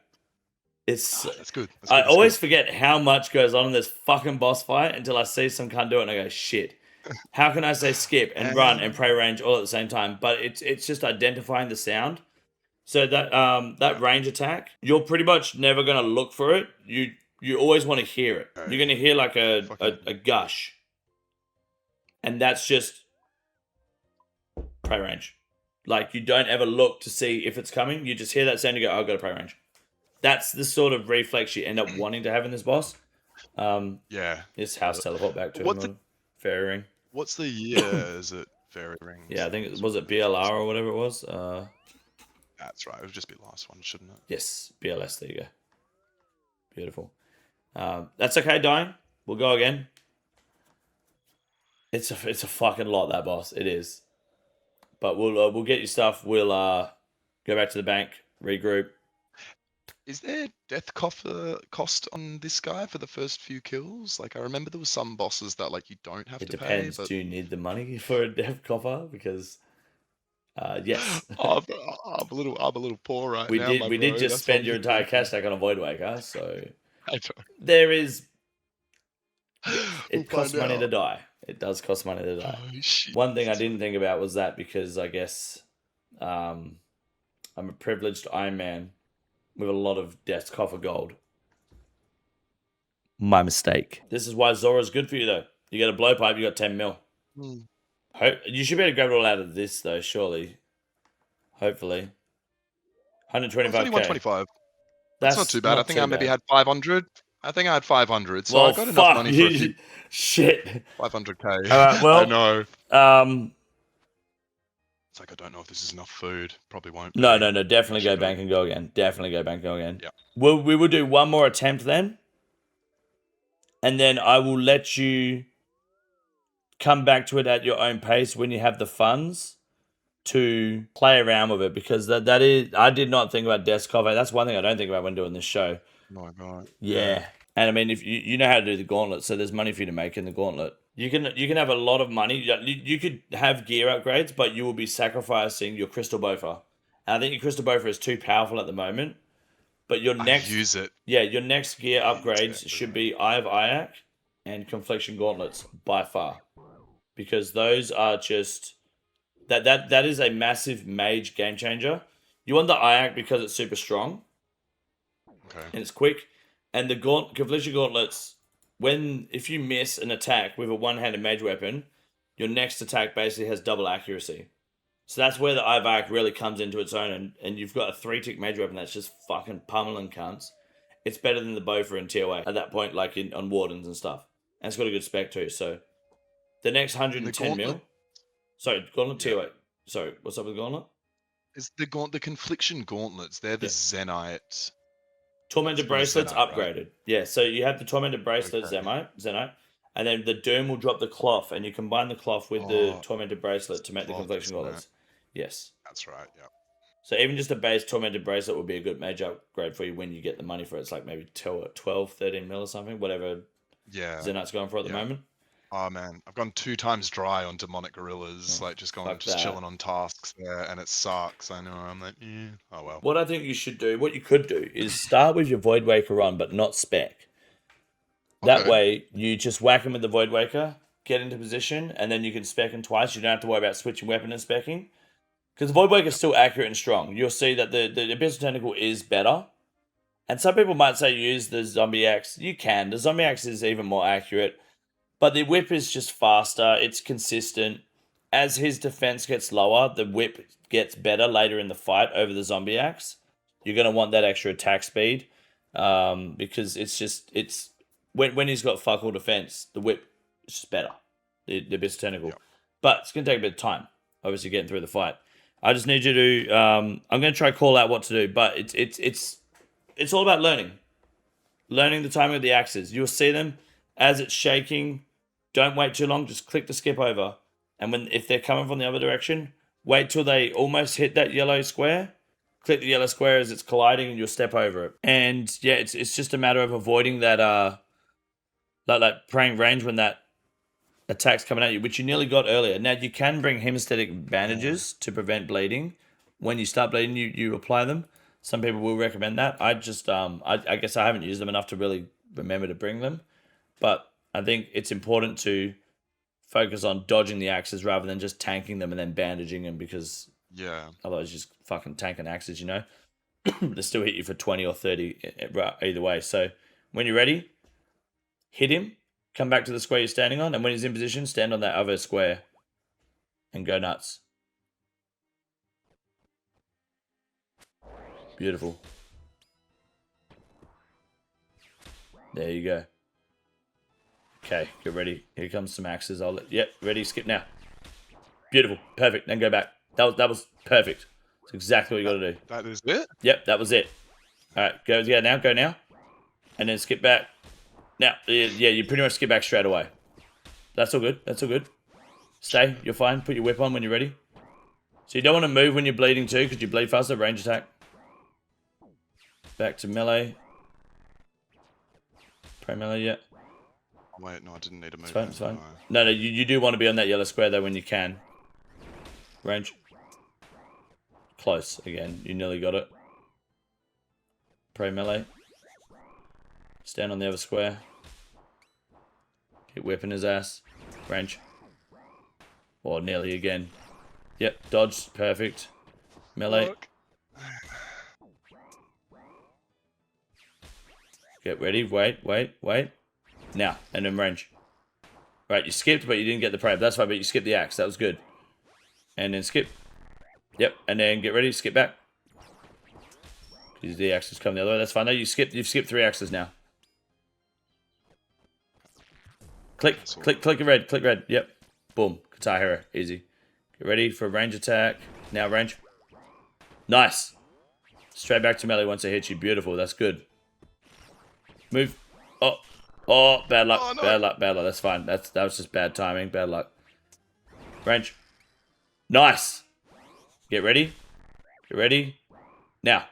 That's good. I always forget how much goes on in this fucking boss fight until I see some cunt do it and I go, shit. How can I say skip and run and pray range all at the same time? But it's just identifying the sound. So that range attack, you're pretty much never going to look for it. You always want to hear it. You're going to hear like a gush. And that's just pray range. Like, you don't ever look to see if it's coming. You just hear that sound and you go, oh, I've got a pray range. That's the sort of reflex you end up wanting to have in this boss. It's house teleport back to fairy ring. What's the year? Is it fairy rings? Yeah, I think was it BLR or whatever it was. That's right. It would just be last one, shouldn't it? Yes, BLS. There you go. Beautiful. That's okay, dying. We'll go again. It's a fucking lot, that boss. It is. But we'll get your stuff. We'll go back to the bank, regroup. Is there death cost on this guy for the first few kills? Like, I remember there was some bosses that like you don't have to pay. It depends. Do you need the money for a death coffer? Because yes. I'm a little poor right now. We did just spend your entire cash stack on a Void Waker, so I don't. There is. It costs money to die. It does cost money to die. Oh, shit. One thing I didn't think about was that, because I guess I'm a privileged ironman with a lot of death's coffer gold. My mistake. This is why Zulrah is good for you, though. You get a blowpipe, you got 10 mil. You should be able to grab it all out of this, though, surely. Hopefully. 125k. 125. That's not too bad. I think I maybe had 500. I think I had 500, so Well, I got enough fuck money for a few shit. 500k. All right, well, I know. It's like I don't know if this is enough food. Probably won't be. no. Definitely go Should bank and go again. Definitely go bank and go again. Yeah. We will do one more attempt then, and then I will let you come back to it at your own pace when you have the funds to play around with it, because that is, I did not think about desk cover. That's one thing I don't think about when doing this show. Oh my god. Yeah. And I mean, if you know how to do the gauntlet, so there's money for you to make in the gauntlet. You can have a lot of money. You could have gear upgrades, but you will be sacrificing your crystal boffer. And I think your crystal boffer is too powerful at the moment. But your next use it. your next gear upgrades Exactly. should be Eye of Ayak and Confliction Gauntlets by far, because those are just that is a massive mage game changer. You want the Ayak because it's super strong. Okay. And it's quick. And the Confliction Gauntlets, if you miss an attack with a one-handed mage weapon, your next attack basically has double accuracy. So that's where the Ivac really comes into its own, and you've got a 3-tick mage weapon that's just fucking pummeling cunts. It's better than the Boffer in TOA at that point, like on Wardens and stuff. And it's got a good spec too. So the next 110 mil. Sorry, Gauntlet TOA. Sorry, what's up with Gauntlet? Is the Confliction Gauntlets? They're the Zenite. Tormented bracelets Zenite, upgraded. right? Yeah, so you have the tormented bracelet Zenite, and then the Doom will drop the cloth, and you combine the cloth with the tormented bracelet to make the Confliction Gauntlets. Yes. That's right, yeah. So even just a base tormented bracelet would be a good mage upgrade for you when you get the money for it. It's like maybe 12, 13 mil or something, whatever Zenite's going for at the moment. Oh man, I've gone 2 times dry on demonic gorillas, like just chilling on tasks there, and it sucks. I know. I'm like, oh well. What I think you should do, what you could do, is start with your Void Waker on, but not spec. That way, you just whack him with the Void Waker, get into position, and then you can spec him twice. You don't have to worry about switching weapon and specking, because the Void Waker is still accurate and strong. You'll see that the Abyssal Tentacle is better. And some people might say use the Zombie Axe. You can. The Zombie Axe is even more accurate. But the whip is just faster. It's consistent. As his defense gets lower, the whip gets better later in the fight over the Zombie Axe. You're going to want that extra attack speed, because it's when he's got fuck all defense, the whip is just better. The Abyssal Tentacle. Yep. But it's going to take a bit of time, obviously, getting through the fight. I just need you to... I'm going to try to call out what to do, but it's all about learning. Learning the timing of the axes. You'll see them as it's shaking. Don't wait too long. Just click the skip over. And if they're coming from the other direction, wait till they almost hit that yellow square. Click the yellow square as it's colliding, and you'll step over it. And yeah, it's just a matter of avoiding that like praying range when that attack's coming at you, which you nearly got earlier. Now you can bring hemostatic bandages to prevent bleeding. When you start bleeding, you apply them. Some people will recommend that. I just I guess I haven't used them enough to really remember to bring them, but I think it's important to focus on dodging the axes rather than just tanking them and then bandaging them, because otherwise you're just fucking tanking axes, you know. They still hit you for 20 or 30 either way. So when you're ready, hit him, come back to the square you're standing on, and when he's in position, stand on that other square and go nuts. Beautiful. There you go. Okay, get ready. Here comes some axes. Yep, ready, skip now. Beautiful, perfect. Then go back. That was perfect. That's exactly what you got to do. That is it? Yep, that was it. All right, go now. And then skip back. Now, yeah, you pretty much skip back straight away. That's all good. Stay, you're fine. Put your whip on when you're ready. So you don't want to move when you're bleeding too, because you bleed faster. Range attack. Back to melee. Pray melee, yeah. Wait, no, I didn't need to move. It's fine. No, you do want to be on that yellow square though when you can. Range. Close again. You nearly got it. Pray melee. Stand on the other square. Hit whipping his ass. Range. Or nearly again. Yep, dodge. Perfect. Melee. Look. Get ready. Wait. Now, and then range. Right, you skipped, but you didn't get the prey. That's fine, but you skipped the axe. That was good. And then skip. Yep, and then get ready. Skip back. Because the axes come the other way. That's fine. No, you've skipped 3 axes now. Click, That's all. click red, click red. Yep. Boom. Guitar Hero. Easy. Get ready for a range attack. Now range. Nice. Straight back to melee once it hits you. Beautiful. That's good. Move. Oh. Oh, bad luck. Oh, no. Bad luck. Bad luck. That's fine. That was just bad timing. Bad luck. Range. Nice. Get ready. Get ready. Now.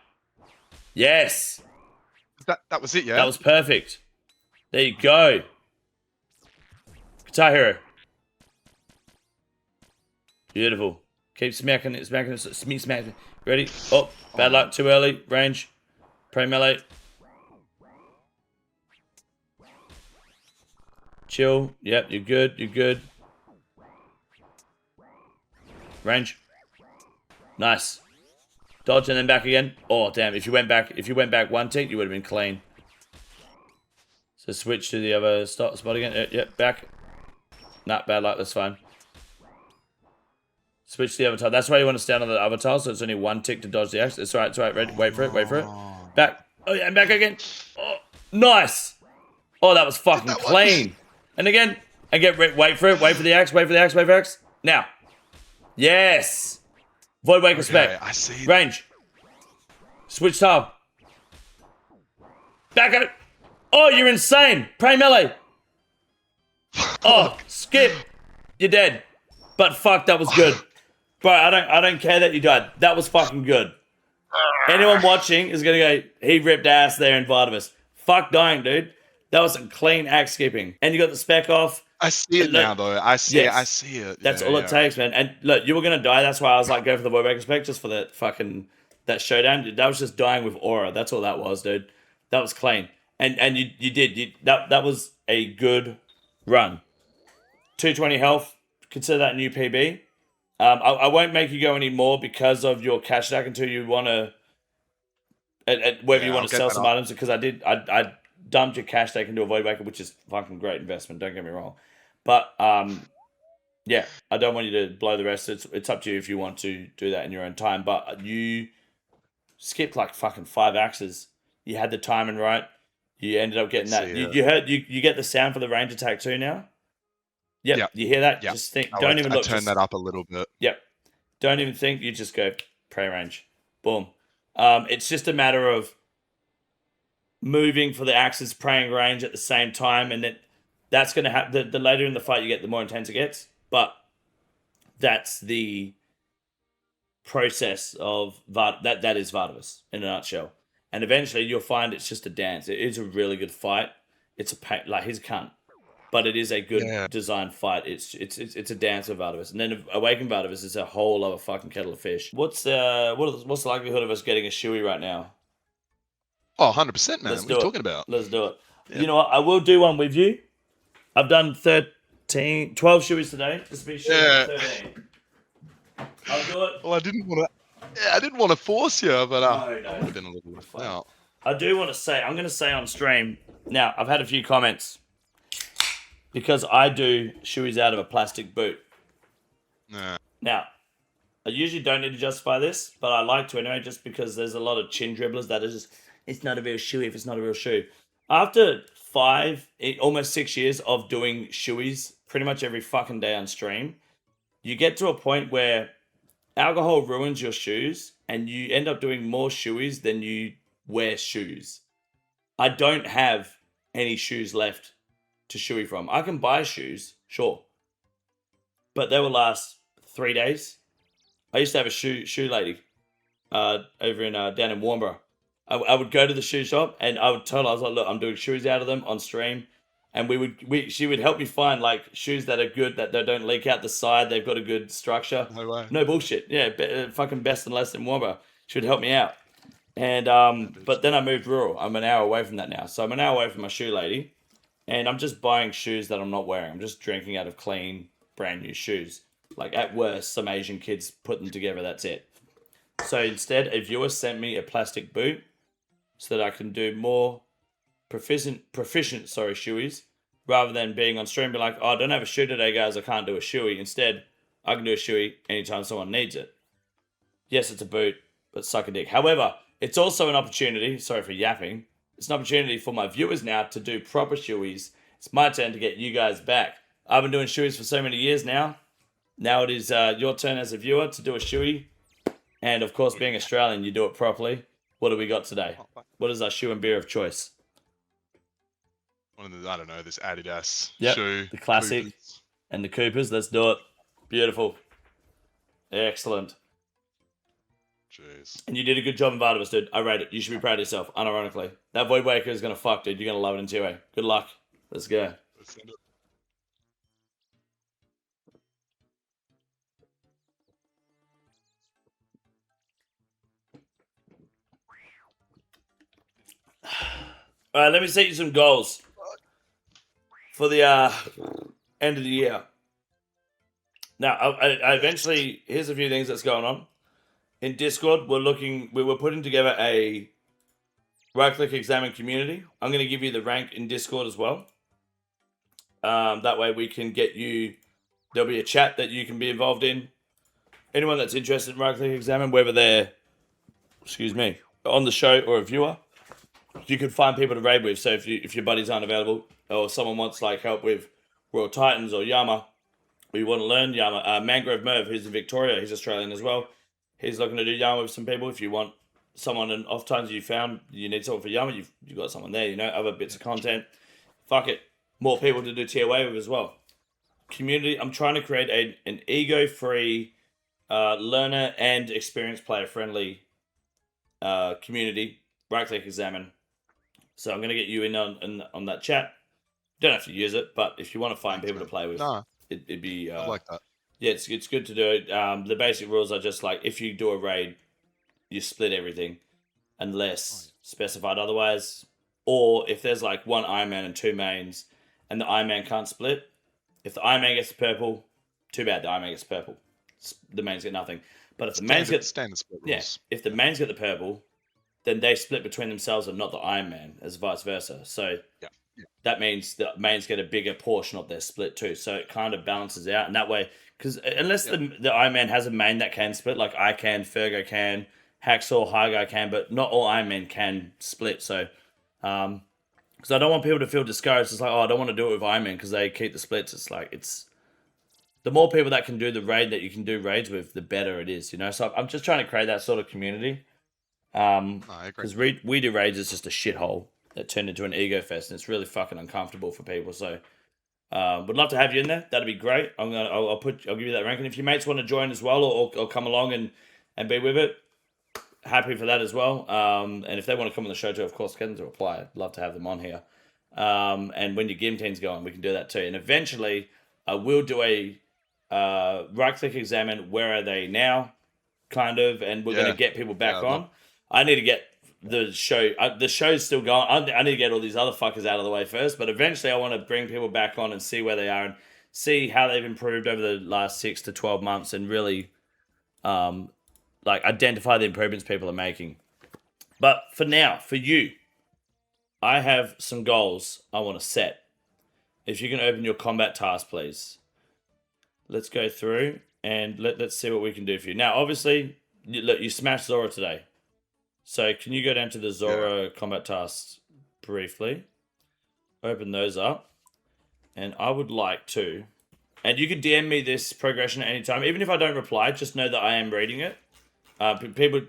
Yes. That was it, yeah? That was perfect. There you go. Guitar Hero. Beautiful. Keep smacking it, smacking it. Ready? Oh, bad luck. Too early. Range. Pray melee. Chill. Yep, you're good. You're good. Range. Nice. Dodge and then back again. Oh, damn. If you went back one tick, you would have been clean. So switch to the other spot again. Yep, back. Nah, bad luck. That's fine. Switch to the other tile. That's why you want to stand on the other tile, so it's only one tick to dodge the axe. It's right. It's right. Ready? Wait for it. Back. Oh, yeah, and back again. Oh, nice. Oh, that was fucking clean. And again. And wait for it. Wait for the axe. Wait for the axe. Now. Yes. Void Waker spec. I see. Range. Switch tile. Back at it. Oh, you're insane. Pray melee. Oh, skip. You're dead. But fuck, that was good. Bro, I don't care that you died. That was fucking good. Anyone watching is gonna go, he ripped ass there in Vardorvis. Fuck dying, dude. That was some clean axe skipping. And you got the spec off. I see it now, though. I see it. That's all it takes, man. And look, you were gonna die. That's why I was like, go for the Void Waker spec just for that showdown. That was just dying with aura. That's all that was, dude. That was clean. And you did. That was a good run. 220 health. Consider that a new PB. I won't make you go any more because of your cash stack until you want to, whether you want to sell some items, because I dumped your cash stack into a Void Waker, which is fucking great investment, don't get me wrong. But, yeah, I don't want you to blow the rest. It's up to you if you want to do that in your own time. But you skipped like fucking 5 axes. You had the timing right. You ended up getting that. You get the sound for the range attack too now? Yep. You hear that? Yep. Just think. Don't even look. Turn that up a little bit. Yep. Don't even think. You just go pray range. Boom. It's just a matter of moving for the axes, praying range at the same time, and that's going to happen. The later in the fight you get, the more intense it gets. But that's the process of that is Vardorvis in a nutshell. And eventually you'll find it's just a dance. It is a really good fight. It's a pain, like he's a cunt. But it is a good designed fight. It's a dance of Vardorvis. And then Awakened Vardorvis is a whole other fucking kettle of fish. What's the likelihood of us getting a Shoey right now? Oh, 100%, man. What are you talking about? Let's do it. Yeah. You know what? I will do one with you. I've done 12 Shoeys today. This will be Shoey 13. I'll do it. Well, I didn't want to force you, but I would have been a little left out. I do want to say, I'm going to say on stream, now, I've had a few comments. Because I do shoeys out of a plastic boot. Nah. Now, I usually don't need to justify this, but I like to anyway, just because there's a lot of chin dribblers that is just, it's not a real shoey if it's not a real shoe. After almost 6 years of doing shoeys pretty much every fucking day on stream, you get to a point where alcohol ruins your shoes and you end up doing more shoeys than you wear shoes. I don't have any shoes left to shoey from. I can buy shoes, sure, but they will last 3 days. I used to have a shoe lady over in down in Warnborough. I would go to the shoe shop and I would tell her, I was like, look, I'm doing shoes out of them on stream, and she would help me find like shoes that are good, that they don't leak out the side, they've got a good structure. No way. No bullshit. Yeah, fucking best and less in Warnborough. She would help me out. And but then I moved rural. I'm an hour away from that now, so I'm an hour away from my shoe lady. And I'm just buying shoes that I'm not wearing. I'm just drinking out of clean, brand new shoes. Like, at worst, some Asian kids put them together, that's it. So instead, a viewer sent me a plastic boot so that I can do more proficient shoeys, rather than being on stream and be like, oh, I don't have a shoe today, guys, I can't do a shoey. Instead, I can do a shoey anytime someone needs it. Yes, it's a boot, but suck a dick. However, it's also an opportunity, sorry for yapping, it's an opportunity for my viewers now to do proper shoeys It's my turn to get you guys back. I've been doing shoeys for so many years now. Now it is your turn as a viewer to do a shoey. And of course, being Australian, you do it properly. What do we got today? What is our shoe and beer of choice? One of the, I don't know, this Adidas Yep, shoe. the classic. Coopers. And the Coopers. Let's do it. Beautiful. Excellent. Jeez. And you did a good job in Vardorvis, dude. I rate it. You should be proud of yourself, unironically. That Void Waker is going to fuck, dude. You're going to love it in 2A. Good luck. Let's go. Let's send it. All right, let me set you some goals for the end of the year. Now, I eventually, here's a few things that's going on. In Discord, we were putting together a right-click examine community. I'm going to give you the rank in Discord as well. That way we can get you, there'll be a chat that you can be involved in. Anyone that's interested in right-click examine, whether they're, on the show or a viewer, you can find people to raid with. So if your buddies aren't available, or someone wants like help with Royal Titans or Yama, or you want to learn Yama, Mangrove Merv, who's in Victoria, he's Australian as well. He's looking to do Yama with some people. If you want someone in off times you need someone for Yama, you've got someone there, other bits of content. Fuck it. More people to do tier way with as well. Community, I'm trying to create an ego-free, learner and experienced player friendly community. Right-click examine. So I'm going to get you in on that chat. Don't have to use it, but if you want to find people to play with, it'd be... I like that. Yeah, it's good to do it. The basic rules are just like, if you do a raid, you split everything unless specified otherwise. Or if there's like one Ironman and two mains and the Ironman can't split, if the Ironman gets the purple, too bad, the Ironman gets purple. The mains get nothing. But if the mains get... Standard split rules. Yeah, if the mains get the purple, then they split between themselves and not the Ironman, as vice versa. So that means the mains get a bigger portion of their split too. So it kind of balances out. And that way, because unless the Ironman has a main that can split, like I can, Fergo can, Hacksaw, High can, but not all Ironmen can split. So, because I don't want people to feel discouraged. It's like, I don't want to do it with Ironman because they keep the splits. It's like, the more people that can do the raid that you can do raids with, the better it is, So I'm just trying to create that sort of community. Because we do raids is just a shithole that turned into an ego fest, and it's really fucking uncomfortable for people. So, would love to have you in there. That'd be great. I'll give you that rank, and if your mates want to join as well, or come along and be with it, happy for that as well. And if they want to come on the show too, of course, get them to reply. I'd love to have them on here. And when your game team's going, we can do that too. And eventually, I will do a right-click examine. Where are they now? Kind of, and we're going to get people back on. I need to get the show. The show's still going. I need to get all these other fuckers out of the way first. But eventually, I want to bring people back on and see where they are and see how they've improved over the last 6 to 12 months, and really, identify the improvements people are making. But for now, for you, I have some goals I want to set. If you can open your combat task, please. Let's go through and let's see what we can do for you. Now, obviously, you smashed Zulrah today. So can you go down to the Zulrah combat tasks briefly? Open those up. And I would like to... And you can DM me this progression at any time. Even if I don't reply, just know that I am reading it.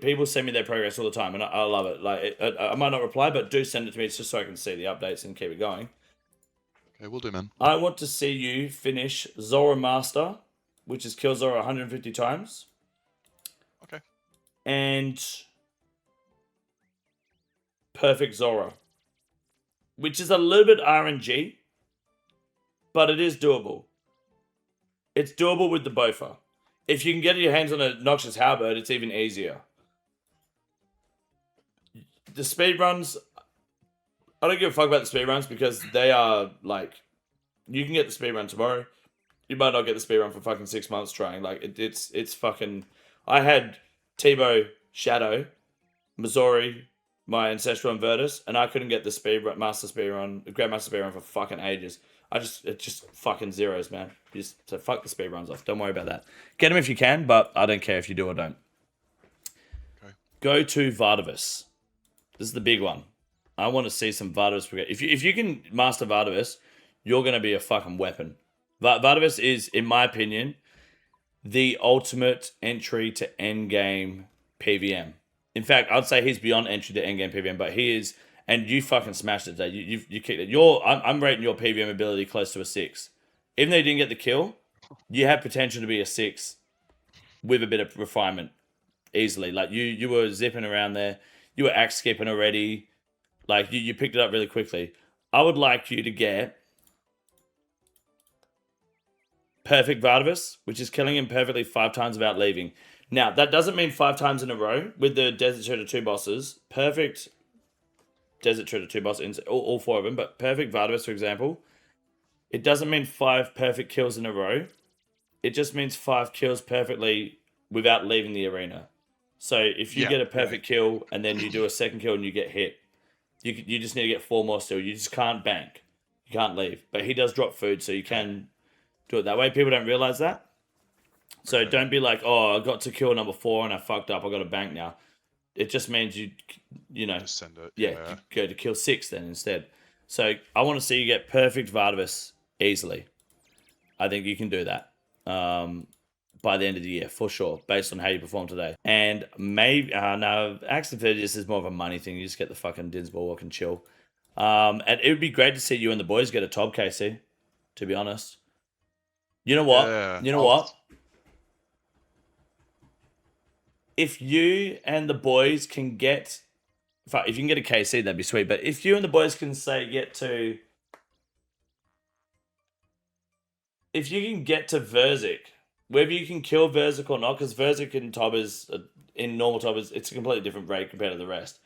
People send me their progress all the time, and I love it. I might not reply, but do send it to me just so I can see the updates and keep it going. Okay, we'll do, man. I want to see you finish Zulrah Master, which is kill Zulrah 150 times. Okay. And Perfect Zulrah, which is a little bit RNG, but it is doable. It's doable with the Bofa. If you can get your hands on a Noxious Halberd, it's even easier. The speedruns, I don't give a fuck about the speedruns because they are like, you can get the speedrun tomorrow. You might not get the speedrun for fucking 6 months trying. Like, it's fucking... I had Tebow, Shadow, Missouri, my Ancestral and Virtus, and I couldn't get the Grandmaster speedrun for fucking ages. It's just fucking zeros, man. So fuck the speedruns off. Don't worry about that. Get them if you can, but I don't care if you do or don't. Okay. Go to Vardorvis. This is the big one. I want to see some Vardorvis progress. If you can master Vardorvis, you're going to be a fucking weapon. Vardorvis is, in my opinion, the ultimate entry to endgame PvM. In fact, I'd say he's beyond entry to endgame PvM, but he is, and you fucking smashed it today. You kicked it. I'm rating your PvM ability close to a 6. Even though you didn't get the kill, you have potential to be a 6 with a bit of refinement easily. Like you were zipping around there. You were axe skipping already. Like you picked it up really quickly. I would like you to get perfect Vardorvis, which is killing him perfectly 5 times without leaving. Now, that doesn't mean 5 times in a row with the Desert Shredder 2 bosses. Perfect Desert Shredder 2 bosses, all 4 of them, but perfect Vardorvis, for example. It doesn't mean 5 perfect kills in a row. It just means 5 kills perfectly without leaving the arena. So if you get a perfect kill and then you do a second kill and you get hit, you just need to get 4 more still. You just can't bank. You can't leave. But he does drop food, so you can do it that way. People don't realize that. So don't be like, oh, I got to kill number 4 and I fucked up. I got to bank now. It just means you know, Just send it. yeah, go to kill 6 then instead. So I want to see you get perfect Vardorvis easily. I think you can do that by the end of the year for sure, based on how you perform today. And maybe no, Axe 30 just is more of a money thing. You just get the fucking Dinsmore walk and chill. And it would be great to see you and the boys get a Tob, KC. To be honest, you know what? What? If you and the boys can get, if you can get a KC, that'd be sweet. But if you and the boys can if you can get to Verzik, whether you can kill Verzik or not, because Verzik and Tob in normal Tob it's a completely different rate compared to the rest.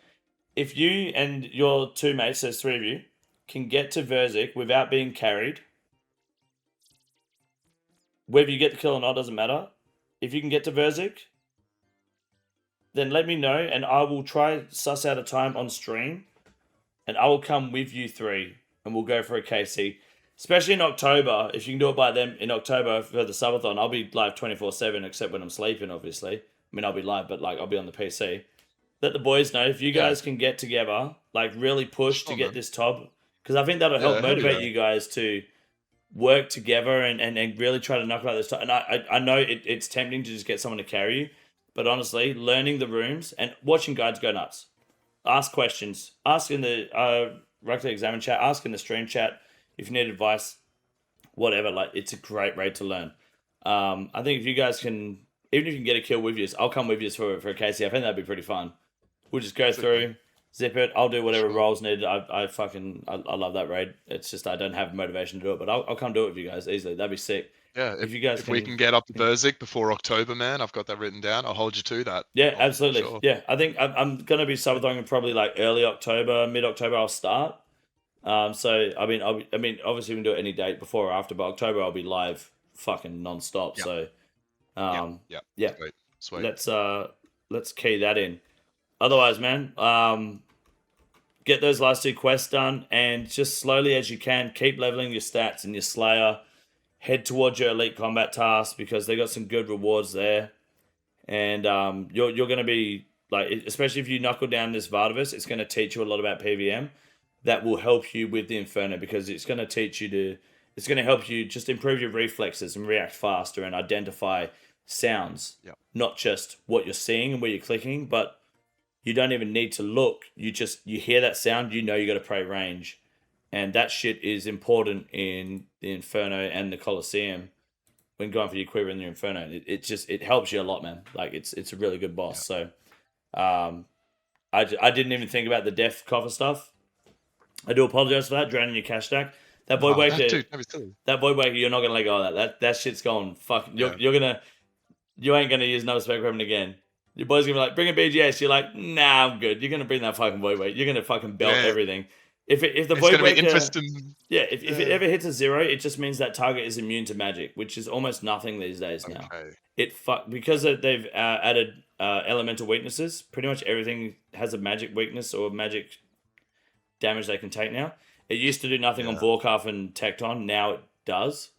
If you and your 2 mates, there's 3 of you, can get to Verzik without being carried, whether you get the kill or not doesn't matter. If you can get to Verzik, then let me know and I will try suss out a time on stream and I will come with you 3 and we'll go for a KC. Especially in October, if you can do it by then in October for the subathon, I'll be live 24/7 except when I'm sleeping, obviously. I mean, I'll be live, but like I'll be on the PC. Let the boys know if you guys can get together, like really push to get this Tob, because I think that'll help motivate you guys to work together and really try to knock out this Tob. And I know it's tempting to just get someone to carry you, but honestly, learning the rooms and watching guides go nuts. Ask questions. Ask in the Ruckler Examine chat. Ask in the stream chat if you need advice. Whatever. Like, it's a great rate to learn. I think if you guys can, even if you can get a kill with you, I'll come with you for a KC. I think that'd be pretty fun. We'll just go through, zip it. I'll do whatever roles needed. I love that raid. It's just I don't have motivation to do it, but I'll come do it with you guys easily. That'd be sick. Yeah, if we can get up to Verzik before October, man, I've got that written down. I'll hold you to that. Yeah, absolutely. Sure. Yeah, I think I'm going to be subathon probably like early October, mid-October I'll start. So, I mean, obviously we can do it any date before or after, but October I'll be live fucking non-stop. Yep. So, yeah. Sweet. Let's key that in. Otherwise, man, get those last 2 quests done and just slowly as you can, keep leveling your stats and your Slayer. Head towards your elite combat tasks because they got some good rewards there. And you're going to be, like, especially if you knuckle down this Vardorvis, it's going to teach you a lot about PvM that will help you with the Inferno because it's going to it's going to help you just improve your reflexes and react faster and identify sounds. Yep. Not just what you're seeing and where you're clicking, but you don't even need to look. You hear that sound, you know you got to pray range. And that shit is important in the Inferno and the Colosseum when going for your quiver in the Inferno. It helps you a lot, man. Like it's a really good boss. Yeah. So I didn't even think about the death coffer stuff. I do apologize for that, draining your cash stack. That Void Waker, you're not gonna let go of that. That shit's going fuck. You ain't gonna use another spec weapon again. Your boy's gonna be like, bring a BGS. You're like, nah, I'm good. You're gonna bring that fucking Void Waker. You're gonna fucking belt everything. If the Void Waker, if it ever hits a 0, it just means that target is immune to magic, which is almost nothing these days now. Because they've added elemental weaknesses. Pretty much everything has a magic weakness or magic damage they can take now. It used to do nothing on Vorkaf and Tecton. Now it does.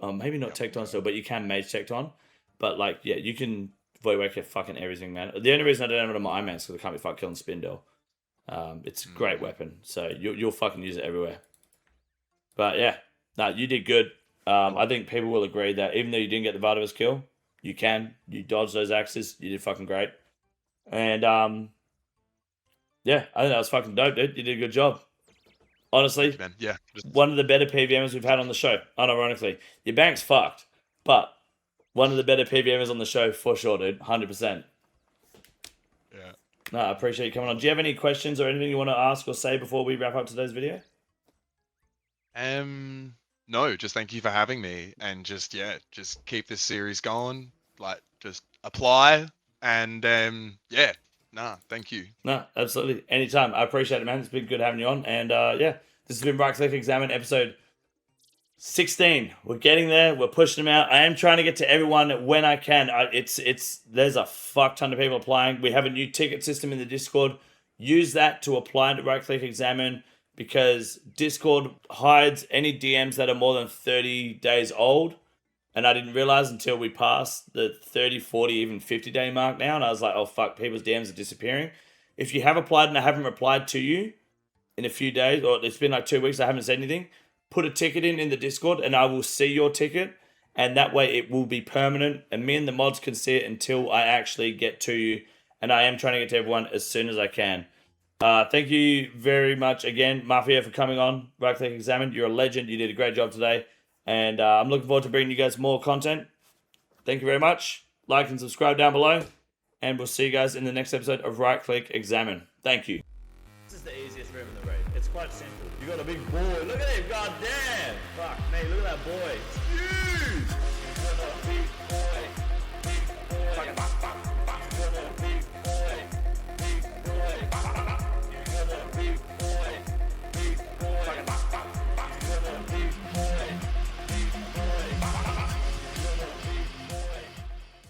Maybe not Tecton still, but you can mage Tecton. But like, yeah, you can Void Waker fucking everything, man. The only reason I don't have it on my Ironman is because I can't be fucking killing Spindle. It's a great weapon, so you'll fucking use it everywhere. But yeah, no, you did good. I think people will agree that even though you didn't get the Vardorvis kill, you dodged those axes. You did fucking great. And yeah, I think that was fucking dope, dude. You did a good job. Honestly, Man, yeah. one of the better PVMs we've had on the show, unironically. Your bank's fucked, but one of the better PVMs on the show for sure, dude. 100%. Yeah. No, I appreciate you coming on. Do you have any questions or anything you want to ask or say before we wrap up today's video? No, just thank you for having me, and just keep this series going. Like, just apply, and thank you. No, absolutely. Anytime. I appreciate it, man. It's been good having you on. And yeah, this has been Right Click Examine episode 16. We're getting there. We're pushing them out. I am trying to get to everyone when I can. There's a fuck ton of people applying. We have a new ticket system in the Discord. Use that to apply to Right Click Examine, because Discord hides any DMs that are more than 30 days old. And I didn't realize until we passed the 30, 40, even 50 day mark now. And I was like, oh fuck, people's DMs are disappearing. If you have applied and I haven't replied to you in a few days, or it's been like 2 weeks, I haven't said anything, put a ticket in the Discord and I will see your ticket. And that way it will be permanent. And me and the mods can see it until I actually get to you. And I am trying to get to everyone as soon as I can. Thank you very much again, Mahfeo, for coming on Right Click Examine. You're a legend. You did a great job today. And I'm looking forward to bringing you guys more content. Thank you very much. Like and subscribe down below. And we'll see you guys in the next episode of Right Click Examine. Thank you. This is the easiest room in the raid. It's quite simple. You got a big boy. Look at him. God damn. Fuck me. Look at that boy. It's huge.